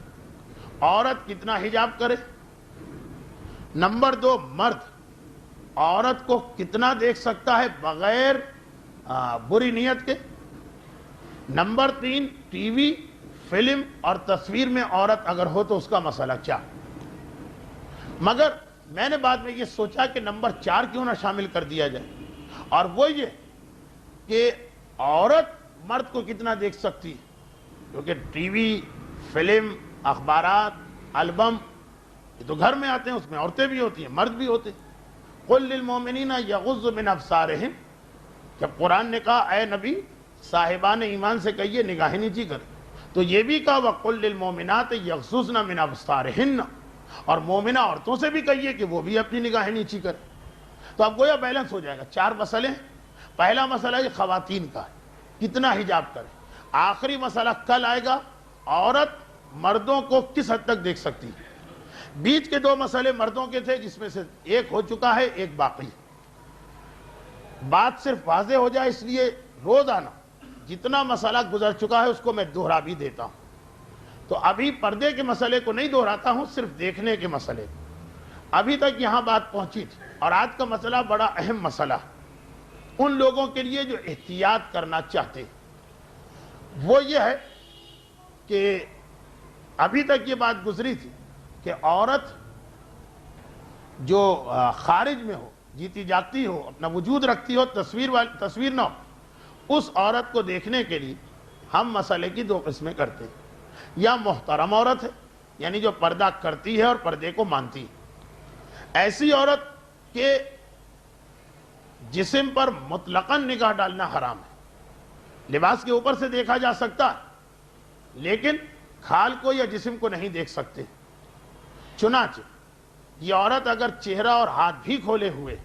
عورت کتنا حجاب کرے، نمبر 2 مرد عورت کو کتنا دیکھ سکتا ہے بغیر بری نیت کے، نمبر 3 ٹی وی، فلم اور تصویر میں عورت اگر ہو تو اس کا مسئلہ کیا۔ مگر میں نے بعد میں یہ سوچا کہ نمبر 4 کیوں نہ شامل کر دیا جائے، اور وہ یہ کہ عورت مرد کو کتنا دیکھ سکتی ہے، کیونکہ ٹی وی، فلم، اخبارات، البم یہ تو گھر میں آتے ہیں، اس میں عورتیں بھی ہوتی ہیں، مرد بھی ہوتے ہیں۔ قُل لِّلْمُؤْمِنِينَ يَغُضُّ مِنْ أَبْصَارِهِمْ، جب قرآن نے کہا اے نبی صاحبان ایمان سے کہیے نگاہیں نیچی کریں، تو یہ بھی کہا وَقُل لِّلْمُؤْمِنَاتِ يَغْضُضْنَ مِنْ أَبْصَارِهِنَّ، اور مومنہ عورتوں سے بھی کہیے کہ وہ بھی اپنی نگاہیں نیچی کریں۔ تو اب گویا بیلنس ہو جائے گا، 4 مسئلے ہیں۔ پہلا مسئلہ یہ خواتین کا ہے، کتنا حجاب کریں۔ آخری مسئلہ کل آئے گا، عورت مردوں کو کس حد تک دیکھ سکتی ہے۔ بیچ کے 2 مسئلے مردوں کے تھے، جس میں سے ایک ہو چکا ہے، ایک باقی۔ بات صرف واضح ہو جائے اس لیے روزانہ جتنا مسئلہ گزر چکا ہے اس کو میں دہرا بھی دیتا ہوں۔ تو ابھی پردے کے مسئلے کو نہیں دہراتا ہوں، صرف دیکھنے کے مسئلے کو۔ ابھی تک یہاں بات پہنچی تھی، اور آج کا مسئلہ بڑا اہم مسئلہ ہے ان لوگوں کے لیے جو احتیاط کرنا چاہتے ہیں۔ وہ یہ ہے کہ ابھی تک یہ بات گزری تھی کہ عورت جو خارج میں ہو، جیتی جاگتی ہو، اپنا وجود رکھتی ہو، تصویر نہ ہو، اس عورت کو دیکھنے کے لیے ہم مسئلے کی 2 قسمیں کرتے ہیں۔ یا محترم عورت ہے، یعنی جو پردہ کرتی ہے اور پردے کو مانتی ہے، ایسی عورت کے جسم پر مطلقاً نگاہ ڈالنا حرام ہے۔ لباس کے اوپر سے دیکھا جا سکتا ہے، لیکن کھال کو یا جسم کو نہیں دیکھ سکتے۔ چنانچہ یہ عورت اگر چہرہ اور ہاتھ بھی کھولے ہوئے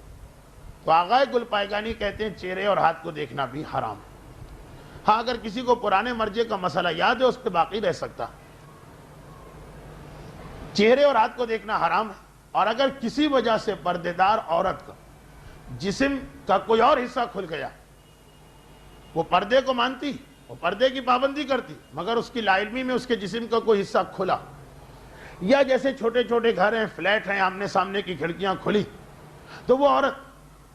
تو آغائے گل پائگانی کہتے ہیں چہرے اور ہاتھ کو دیکھنا بھی حرام ہے۔ ہاں اگر کسی کو پرانے مرجع کا مسئلہ یاد ہے اس پہ باقی رہ سکتا، چہرے اور ہاتھ کو دیکھنا حرام ہے۔ اور اگر کسی وجہ سے پردے دار عورت کا جسم کا کوئی اور حصہ کھل گیا، وہ پردے کو مانتی، وہ پردے کی پابندی کرتی، مگر اس کی لا علمی میں اس کے جسم کا کوئی حصہ کھلا، یا جیسے چھوٹے چھوٹے گھر ہیں، فلیٹ ہیں، آمنے سامنے کی کھڑکیاں کھلی، تو وہ عورت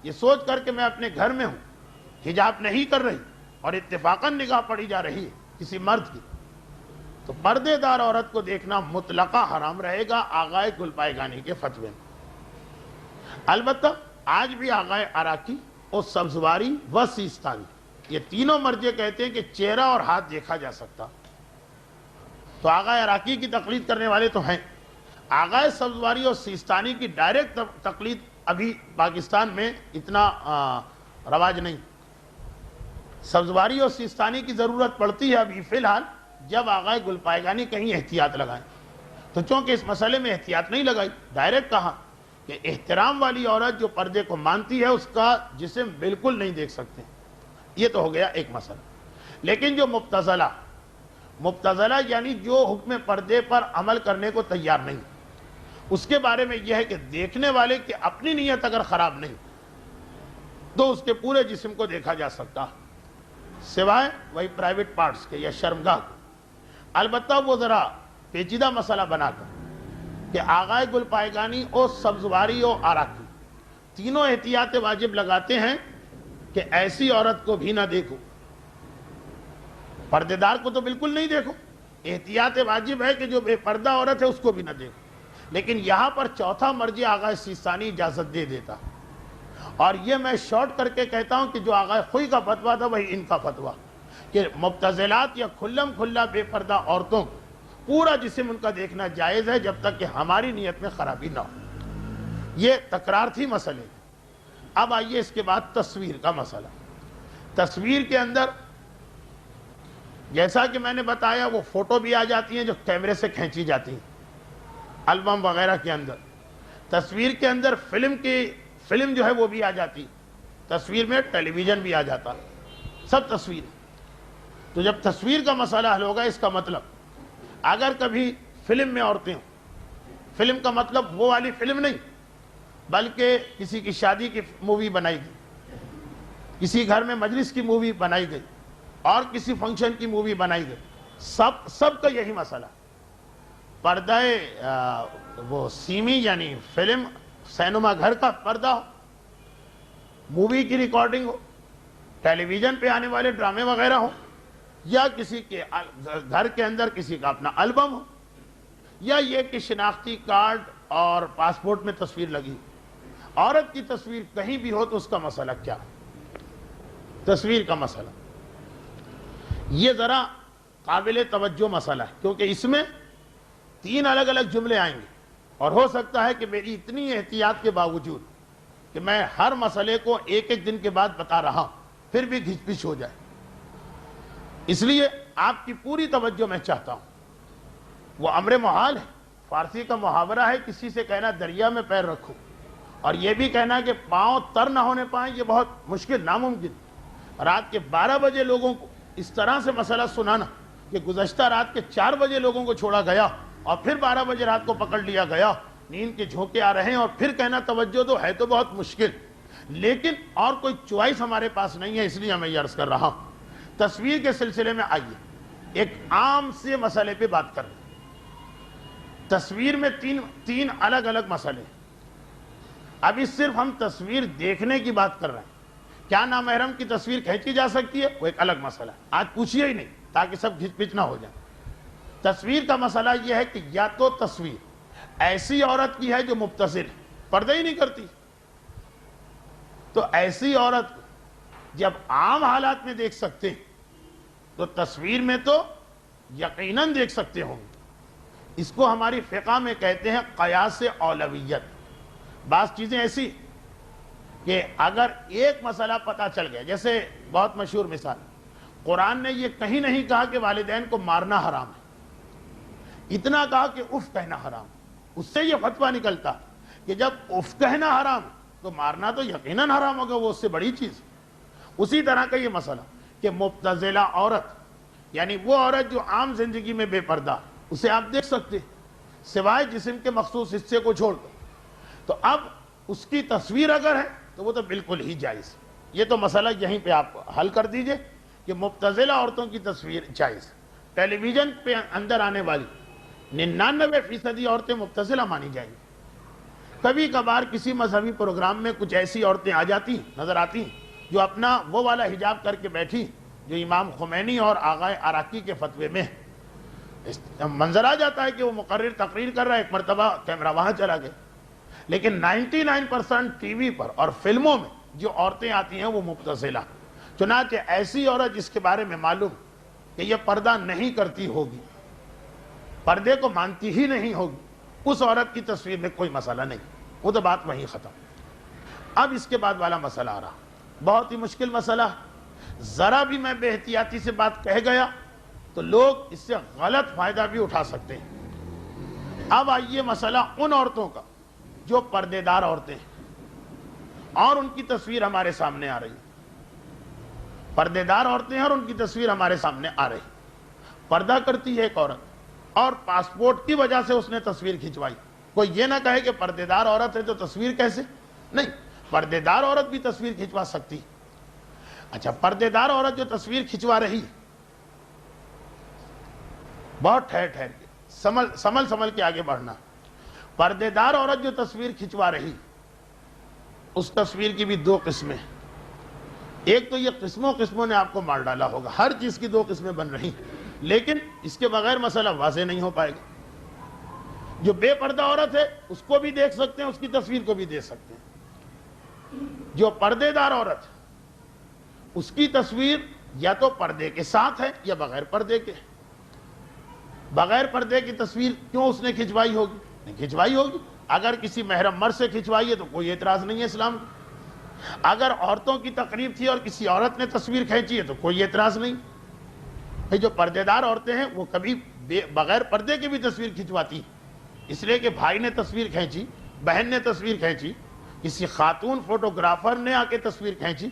یہ سوچ کر کہ میں اپنے گھر میں ہوں، حجاب نہیں کر رہی اور اتفاقاً نگاہ پڑی جا رہی ہے کسی مرد کی، تو پردے دار عورت کو دیکھنا مطلقہ حرام رہے گا آغائے گل پائگانی کے فتوے میں۔ البتہ آج بھی آغائے عراقی اور سبزواری و سیستانی یہ تینوں مرجع کہتے ہیں کہ چہرہ اور ہاتھ دیکھا جا سکتا، تو آغائے عراقی کی تقلید کرنے والے تو ہیں۔ آغائے سبزواری اور سیستانی کی ڈائریکٹ تقلید ابھی پاکستان میں اتنا رواج نہیں۔ سبزواری اور سیستانی کی ضرورت پڑتی ہے ابھی فی الحال جب آغائے گل پائگانی کہیں احتیاط لگائیں، تو چونکہ اس مسئلے میں احتیاط نہیں لگائی، ڈائریکٹ کہا کہ احترام والی عورت جو پردے کو مانتی ہے اس کا جسم بالکل نہیں دیکھ سکتے۔ یہ تو ہو گیا ایک مسئلہ۔ لیکن جو مبتذلہ یعنی جو حکم پردے پر عمل کرنے کو تیار نہیں، اس کے بارے میں یہ ہے کہ دیکھنے والے کی اپنی نیت اگر خراب نہیں تو اس کے پورے جسم کو دیکھا جا سکتا، سوائے وہی پرائیویٹ پارٹس کے یا شرمگاہ کے۔ البتہ وہ ذرا پیچیدہ مسئلہ بنا کر کہ آغائے گل پائگانی اور سبزواری اور عراقی تینوں احتیاط واجب لگاتے ہیں کہ ایسی عورت کو بھی نہ دیکھو، پردے دار کو تو بالکل نہیں دیکھو، احتیاط واجب ہے کہ جو بے پردہ عورت ہے اس کو بھی نہ دیکھو۔ لیکن یہاں پر چوتھا مرجع آغائے سیستانی اجازت دے دیتا، اور یہ میں شارٹ کر کے کہتا ہوں کہ جو آغائے خوئی کا فتویٰ تھا وہی ان کا فتویٰ، کہ مبتذلات یا کھلم کھلا بے پردہ عورتوں کو پورا جسم ان کا دیکھنا جائز ہے جب تک کہ ہماری نیت میں خرابی نہ ہو۔ یہ تکرار تھی مسئلے۔ اب آئیے اس کے بعد تصویر کا مسئلہ۔ تصویر کے اندر جیسا کہ میں نے بتایا وہ فوٹو بھی آ جاتی ہیں جو کیمرے سے کھینچی جاتی ہیں البم وغیرہ کے اندر۔ تصویر کے اندر فلم جو ہے وہ بھی آ جاتی، تصویر میں ٹیلی ویژن بھی آ جاتا، سب تصویر۔ تو جب تصویر کا مسئلہ حل ہوگا، اس کا مطلب اگر کبھی فلم میں عورتیں ہوں، فلم کا مطلب وہ والی فلم نہیں بلکہ کسی کی شادی کی مووی بنائی گئی، کسی گھر میں مجلس کی مووی بنائی گئی، اور کسی فنکشن کی مووی بنائی گئی، سب کا یہی مسئلہ، پردہ وہ سیمی یعنی فلم سینما گھر کا پردہ ہو، مووی کی ریکارڈنگ ہو، ٹیلی ویژن پہ آنے والے ڈرامے وغیرہ ہو، یا کسی کے گھر کے اندر کسی کا اپنا البم ہو، یا یہ کہ شناختی کارڈ اور پاسپورٹ میں تصویر لگی. عورت کی تصویر کہیں بھی ہو تو اس کا مسئلہ کیا؟ تصویر کا مسئلہ یہ ذرا قابل توجہ مسئلہ ہے، کیونکہ اس میں 3 الگ الگ جملے آئیں گے، اور ہو سکتا ہے کہ میری اتنی احتیاط کے باوجود کہ میں ہر مسئلے کو ایک ایک دن کے بعد بتا رہا ہوں پھر بھی گھچ پچ ہو جائے. اس لیے آپ کی پوری توجہ میں چاہتا ہوں. وہ امر محال ہے. فارسی کا محاورہ ہے کسی سے کہنا دریا میں پیر رکھو، اور یہ بھی کہنا کہ پاؤں تر نہ ہونے پائیں، یہ بہت مشکل، ناممکن. رات کے 12 بجے لوگوں کو اس طرح سے مسئلہ سنانا کہ گزشتہ رات کے 4 بجے لوگوں کو چھوڑا گیا اور پھر 12 بجے رات کو پکڑ لیا گیا، نیند کے جھونکے آ رہے ہیں، اور پھر کہنا توجہ تو ہے، تو بہت مشکل. لیکن اور کوئی چوائس ہمارے پاس نہیں ہے، اس لیے میں یہ عرض کر رہا ہوں. تصویر کے سلسلے میں آئیے ایک عام سے مسئلے پہ بات کر رہے ہیں. تصویر میں تین الگ الگ مسئلے ہیں. ابھی صرف ہم تصویر دیکھنے کی بات کر رہے ہیں. کیا نامحرم کی تصویر کھینچی جا سکتی ہے؟ وہ ایک الگ مسئلہ ہے، آج پوچھیے ہی نہیں تاکہ سب گھچ پچ نہ ہو جائیں. تصویر کا مسئلہ یہ ہے کہ یا تو تصویر ایسی عورت کی ہے جو مبتذل ہے، پردہ ہی نہیں کرتی، تو ایسی عورت جب عام حالات میں دیکھ سکتے ہیں تو تصویر میں تو یقیناً دیکھ سکتے ہوں گے. اس کو ہماری فقہ میں کہتے ہیں قیاس اولویت. بعض چیزیں ایسی کہ اگر ایک مسئلہ پتہ چل گیا، جیسے بہت مشہور مثال، قرآن نے یہ کہیں نہیں کہا کہ والدین کو مارنا حرام ہے، اتنا کہا کہ اف کہنا حرام. اس سے یہ فتویٰ نکلتا کہ جب اف کہنا حرام تو مارنا تو یقیناً حرام ہوگا، وہ اس سے بڑی چیز. اسی طرح کا یہ مسئلہ کہ مبتذلہ عورت، یعنی وہ عورت جو عام زندگی میں بے پردہ، اسے آپ دیکھ سکتے سوائے جسم کے مخصوص حصے کو چھوڑ کر. تو اب اس کی تصویر اگر ہے تو وہ تو بالکل ہی جائز. یہ تو مسئلہ یہیں پہ آپ حل کر دیجئے کہ مبتذلہ عورتوں کی تصویر جائز. ٹیلی ویژن پہ اندر آنے والی 99% عورتیں مبتذلہ مانی جائیں گی. کبھی کبھار کسی مذہبی پروگرام میں کچھ ایسی عورتیں آ جاتی نظر آتی ہیں جو اپنا وہ والا حجاب کر کے بیٹھی جو امام خمینی اور آغائے عراقی کے فتوے میں منظر آ جاتا ہے کہ وہ مقرر تقریر کر رہا ہے، ایک مرتبہ کیمرہ وہاں چلا گیا. لیکن 99% ٹی وی پر اور فلموں میں جو عورتیں آتی ہیں وہ مبتذلہ. چنانچہ ایسی عورت جس کے بارے میں معلوم کہ یہ پردہ نہیں کرتی ہوگی، پردے کو مانتی ہی نہیں ہوگی، اس عورت کی تصویر میں کوئی مسئلہ نہیں، وہ تو بات وہیں ختم. اب اس کے بعد والا مسئلہ آ رہا، بہت ہی مشکل مسئلہ. ذرا بھی میں بے احتیاطی سے بات کہہ گیا تو لوگ اس سے غلط فائدہ بھی اٹھا سکتے ہیں. اب آئیے مسئلہ ان عورتوں کا جو پردے دار عورتیں ہیں اور ان کی تصویر ہمارے سامنے آ رہی ہے. پردے دار عورتیں ہیں اور ان کی تصویر ہمارے سامنے آ رہی. پردہ کرتی ہے ایک عورت اور پاسپورٹ کی وجہ سے اس نے تصویر کھنچوائی. کوئی یہ نہ کہے کہ پردے دار عورت ہے تو تصویر کیسے؟ نہیں، پردے دار عورت بھی تصویر کھنچوا سکتی. اچھا، پردے دار عورت جو تصویر کھنچوا رہی، بہت ٹھہر ٹھہر کے سمل کے آگے بڑھنا. پردے دار عورت جو تصویر کھنچوا رہی، اس تصویر کی بھی 2 قسمیں. ایک تو یہ قسموں نے آپ کو مار ڈالا ہوگا، ہر چیز کی 2 قسمیں بن رہی ہیں، لیکن اس کے بغیر مسئلہ واضح نہیں ہو پائے گا. جو بے پردہ عورت ہے اس کو بھی دیکھ سکتے ہیں، اس کی تصویر کو بھی دیکھ سکتے ہیں. جو پردے دار عورت ہے اس کی تصویر یا تو پردے کے ساتھ ہے یا بغیر پردے کے. بغیر پردے کی تصویر کیوں اس نے کھنچوائی ہوگی؟ نہیں کھنچوائی ہوگی. اگر کسی محرم مرد سے کھنچوائی ہے تو کوئی اعتراض نہیں ہے اسلام کو. اگر عورتوں کی تقریب تھی اور کسی عورت نے تصویر کھینچی ہے تو کوئی اعتراض نہیں. جو پردے دار عورتیں ہیں وہ کبھی بغیر پردے کی بھی تصویر کھنچواتی، اس لیے کہ بھائی نے تصویر کھینچی، بہن نے تصویر کھینچی، کسی خاتون فوٹوگرافر نے آ کے تصویر کھینچی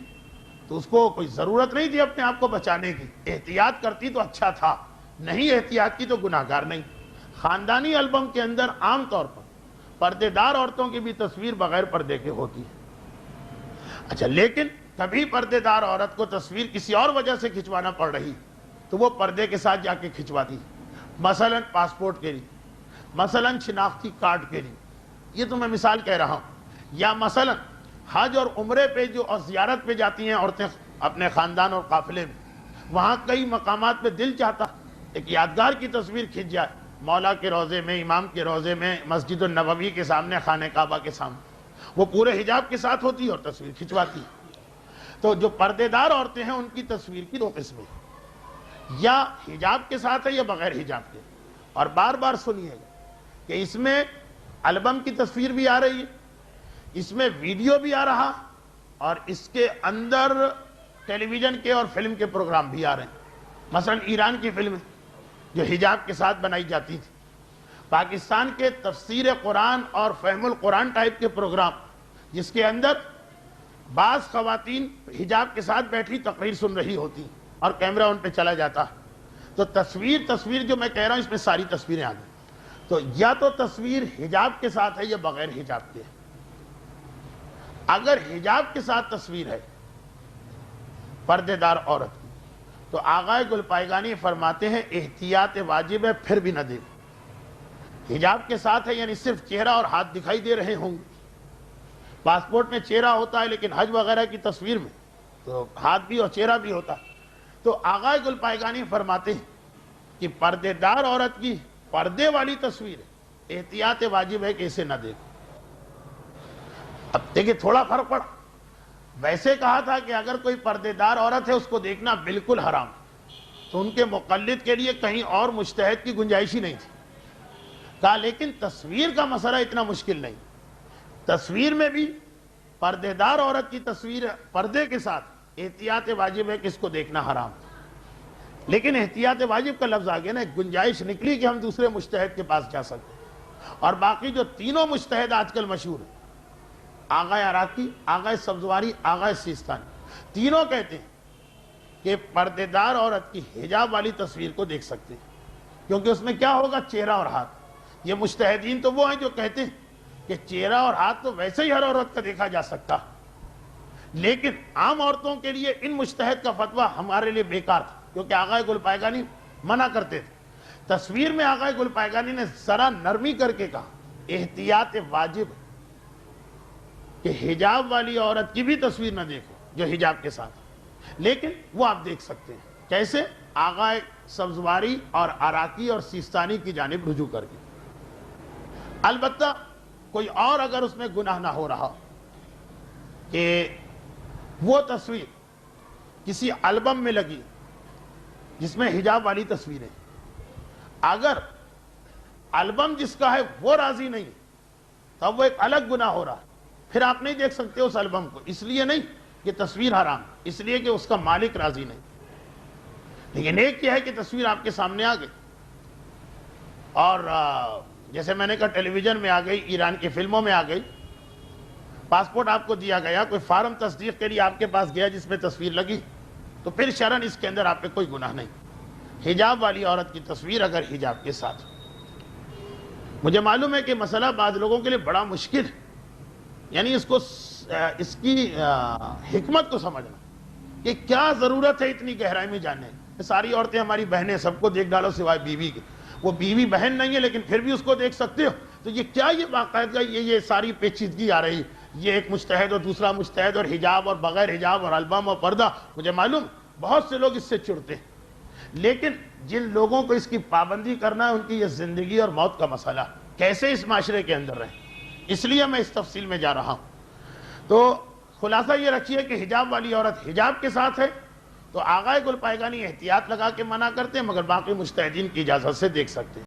تو اس کو کوئی ضرورت نہیں تھی اپنے آپ کو بچانے کی. احتیاط کرتی تو اچھا تھا، نہیں احتیاط کی تو گناہگار نہیں. خاندانی البم کے اندر عام طور پر پردے دار عورتوں کی بھی تصویر بغیر پردے کے ہوتی ہے. اچھا، لیکن کبھی پردے دار عورت کو تصویر کسی اور وجہ سے کھنچوانا پڑ رہی تو وہ پردے کے ساتھ جا کے کھنچواتی، مثلا پاسپورٹ کے لیے، مثلا شناختی کارڈ کے لیے. یہ تو میں مثال کہہ رہا ہوں. یا مثلا حج اور عمرے پہ جو اور زیارت پہ جاتی ہیں عورتیں اپنے خاندان اور قافلے میں، وہاں کئی مقامات پہ دل چاہتا ایک یادگار کی تصویر کھنچ جائے، مولا کے روضے میں، امام کے روضے میں، مسجد النبوی کے سامنے، خانہ کعبہ کے سامنے، وہ پورے حجاب کے ساتھ ہوتی ہے اور تصویر کھنچواتی ہے۔ تو جو پردے دار عورتیں ہیں ان کی تصویر کی دو قسمیں، یا حجاب کے ساتھ ہے یا بغیر حجاب کے۔ اور بار بار سنیے گا کہ اس میں البم کی تصویر بھی آ رہی ہے، اس میں ویڈیو بھی آ رہا، اور اس کے اندر ٹیلی ویژن کے اور فلم کے پروگرام بھی آ رہے ہیں۔ مثلا ایران کی فلمیں جو حجاب کے ساتھ بنائی جاتی تھی، پاکستان کے تفسیر قرآن اور فہم القرآن ٹائپ کے پروگرام جس کے اندر بعض خواتین حجاب کے ساتھ بیٹھی تقریر سن رہی ہوتی اور کیمرہ ان پہ چلا جاتا۔ تو تصویر جو میں کہہ رہا ہوں اس میں ساری تصویریں آ گئی۔ تو یا تو تصویر حجاب کے ساتھ ہے یا بغیر حجاب کے ہے۔ اگر حجاب کے ساتھ تصویر ہے پردے دار عورت کی تو آقا گل پائگانی فرماتے ہیں احتیاط واجب ہے، پھر بھی نہ دیکھو۔ حجاب کے ساتھ ہے یعنی صرف چہرہ اور ہاتھ دکھائی دے رہے ہوں گے۔ پاسپورٹ میں چہرہ ہوتا ہے لیکن حج وغیرہ کی تصویر میں تو ہاتھ بھی اور چہرہ بھی ہوتا ہے۔ تو آقا گل پائگانی فرماتے ہیں کہ پردے دار عورت کی پردے والی تصویر ہے، احتیاط واجب ہے کہ اسے نہ دیکھو۔ اب دیکھیں تھوڑا فرق پڑا، ویسے کہا تھا کہ اگر کوئی پردے دار عورت ہے اس کو دیکھنا بالکل حرام، تو ان کے مقلد کے لیے کہیں اور مجتہد کی گنجائش ہی نہیں تھی۔ کہا لیکن تصویر کا مسئلہ اتنا مشکل نہیں، تصویر میں بھی پردے دار عورت کی تصویر پردے کے ساتھ احتیاط واجب ہے کہ اس کو دیکھنا حرام، لیکن احتیاط واجب کا لفظ آگے نا، ایک گنجائش نکلی کہ ہم دوسرے مجتہد کے پاس جا سکتے ہیں۔ اور باقی جو تینوں مجتہد آج کل مشہور ہیں، آغا عراقی، آغا سبزواری، آغا سیستانی، تینوں کہتے ہیں کہ پردے دار عورت کی حجاب والی تصویر کو دیکھ سکتے ہیں، کیونکہ اس میں کیا ہوگا؟ چہرہ اور ہاتھ۔ یہ مجتہدین تو وہ ہیں جو کہتے ہیں کہ چہرہ اور ہاتھ تو ویسے ہی ہر عورت کا دیکھا جا سکتا، لیکن عام عورتوں کے لیے ان مجتہد کا فتویٰ ہمارے لیے بیکار تھا، کیونکہ آقا گل پائگانی منع کرتے تھے۔ تصویر میں آقا گل پائگانی نے ذرا نرمی کر کے کہا احتیاط واجب کہ حجاب والی عورت کی بھی تصویر نہ دیکھو جو حجاب کے ساتھ، لیکن وہ آپ دیکھ سکتے ہیں۔ کیسے؟ آغا سبزواری اور عراقی اور سیستانی کی جانب رجوع کر کے۔ البتہ کوئی اور اگر اس میں گناہ نہ ہو رہا کہ وہ تصویر کسی البم میں لگی جس میں حجاب والی تصویریں، اگر البم جس کا ہے وہ راضی نہیں تب وہ ایک الگ گناہ ہو رہا، پھر آپ نہیں دیکھ سکتے اس البم کو، اس لیے نہیں کہ تصویر حرام، اس لیے کہ اس کا مالک راضی نہیں۔ لیکن ایک یہ ہے کہ تصویر آپ کے سامنے آ گئی، اور جیسے میں نے کہا ٹیلی ویژن میں آ گئی، ایران کی فلموں میں آ گئی، پاسپورٹ آپ کو دیا گیا، کوئی فارم تصدیق کے لیے آپ کے پاس گیا جس میں تصویر لگی، تو پھر شرعاً اس کے اندر آپ پہ کوئی گناہ نہیں۔ حجاب والی عورت کی تصویر اگر حجاب کے ساتھ، مجھے معلوم ہے کہ مسئلہ بعض لوگوں کے لیے بڑا مشکل ہے، یعنی اس کی حکمت کو سمجھنا کہ کیا ضرورت ہے اتنی گہرائی میں جاننے۔ ساری عورتیں ہماری بہنیں، سب کو دیکھ ڈالو سوائے بیوی کے، وہ بیوی بہن نہیں ہے لیکن پھر بھی اس کو دیکھ سکتے ہو، تو یہ کیا یہ باقاعدہ یہ ساری پیچیدگی آ رہی، یہ ایک مجتہد اور دوسرا مجتہد اور حجاب اور بغیر حجاب اور البم اور پردہ۔ مجھے معلوم بہت سے لوگ اس سے چڑھتے ہیں، لیکن جن لوگوں کو اس کی پابندی کرنا ہے ان کی یہ زندگی اور موت کا مسئلہ، کیسے اس معاشرے کے اندر رہیں، اس لیے میں اس تفصیل میں جا رہا ہوں۔ تو خلاصہ یہ رکھیے کہ حجاب والی عورت حجاب کے ساتھ ہے تو آقا گل پائگانی احتیاط لگا کے منع کرتے ہیں، مگر باقی مجتہدین کی اجازت سے دیکھ سکتے ہیں۔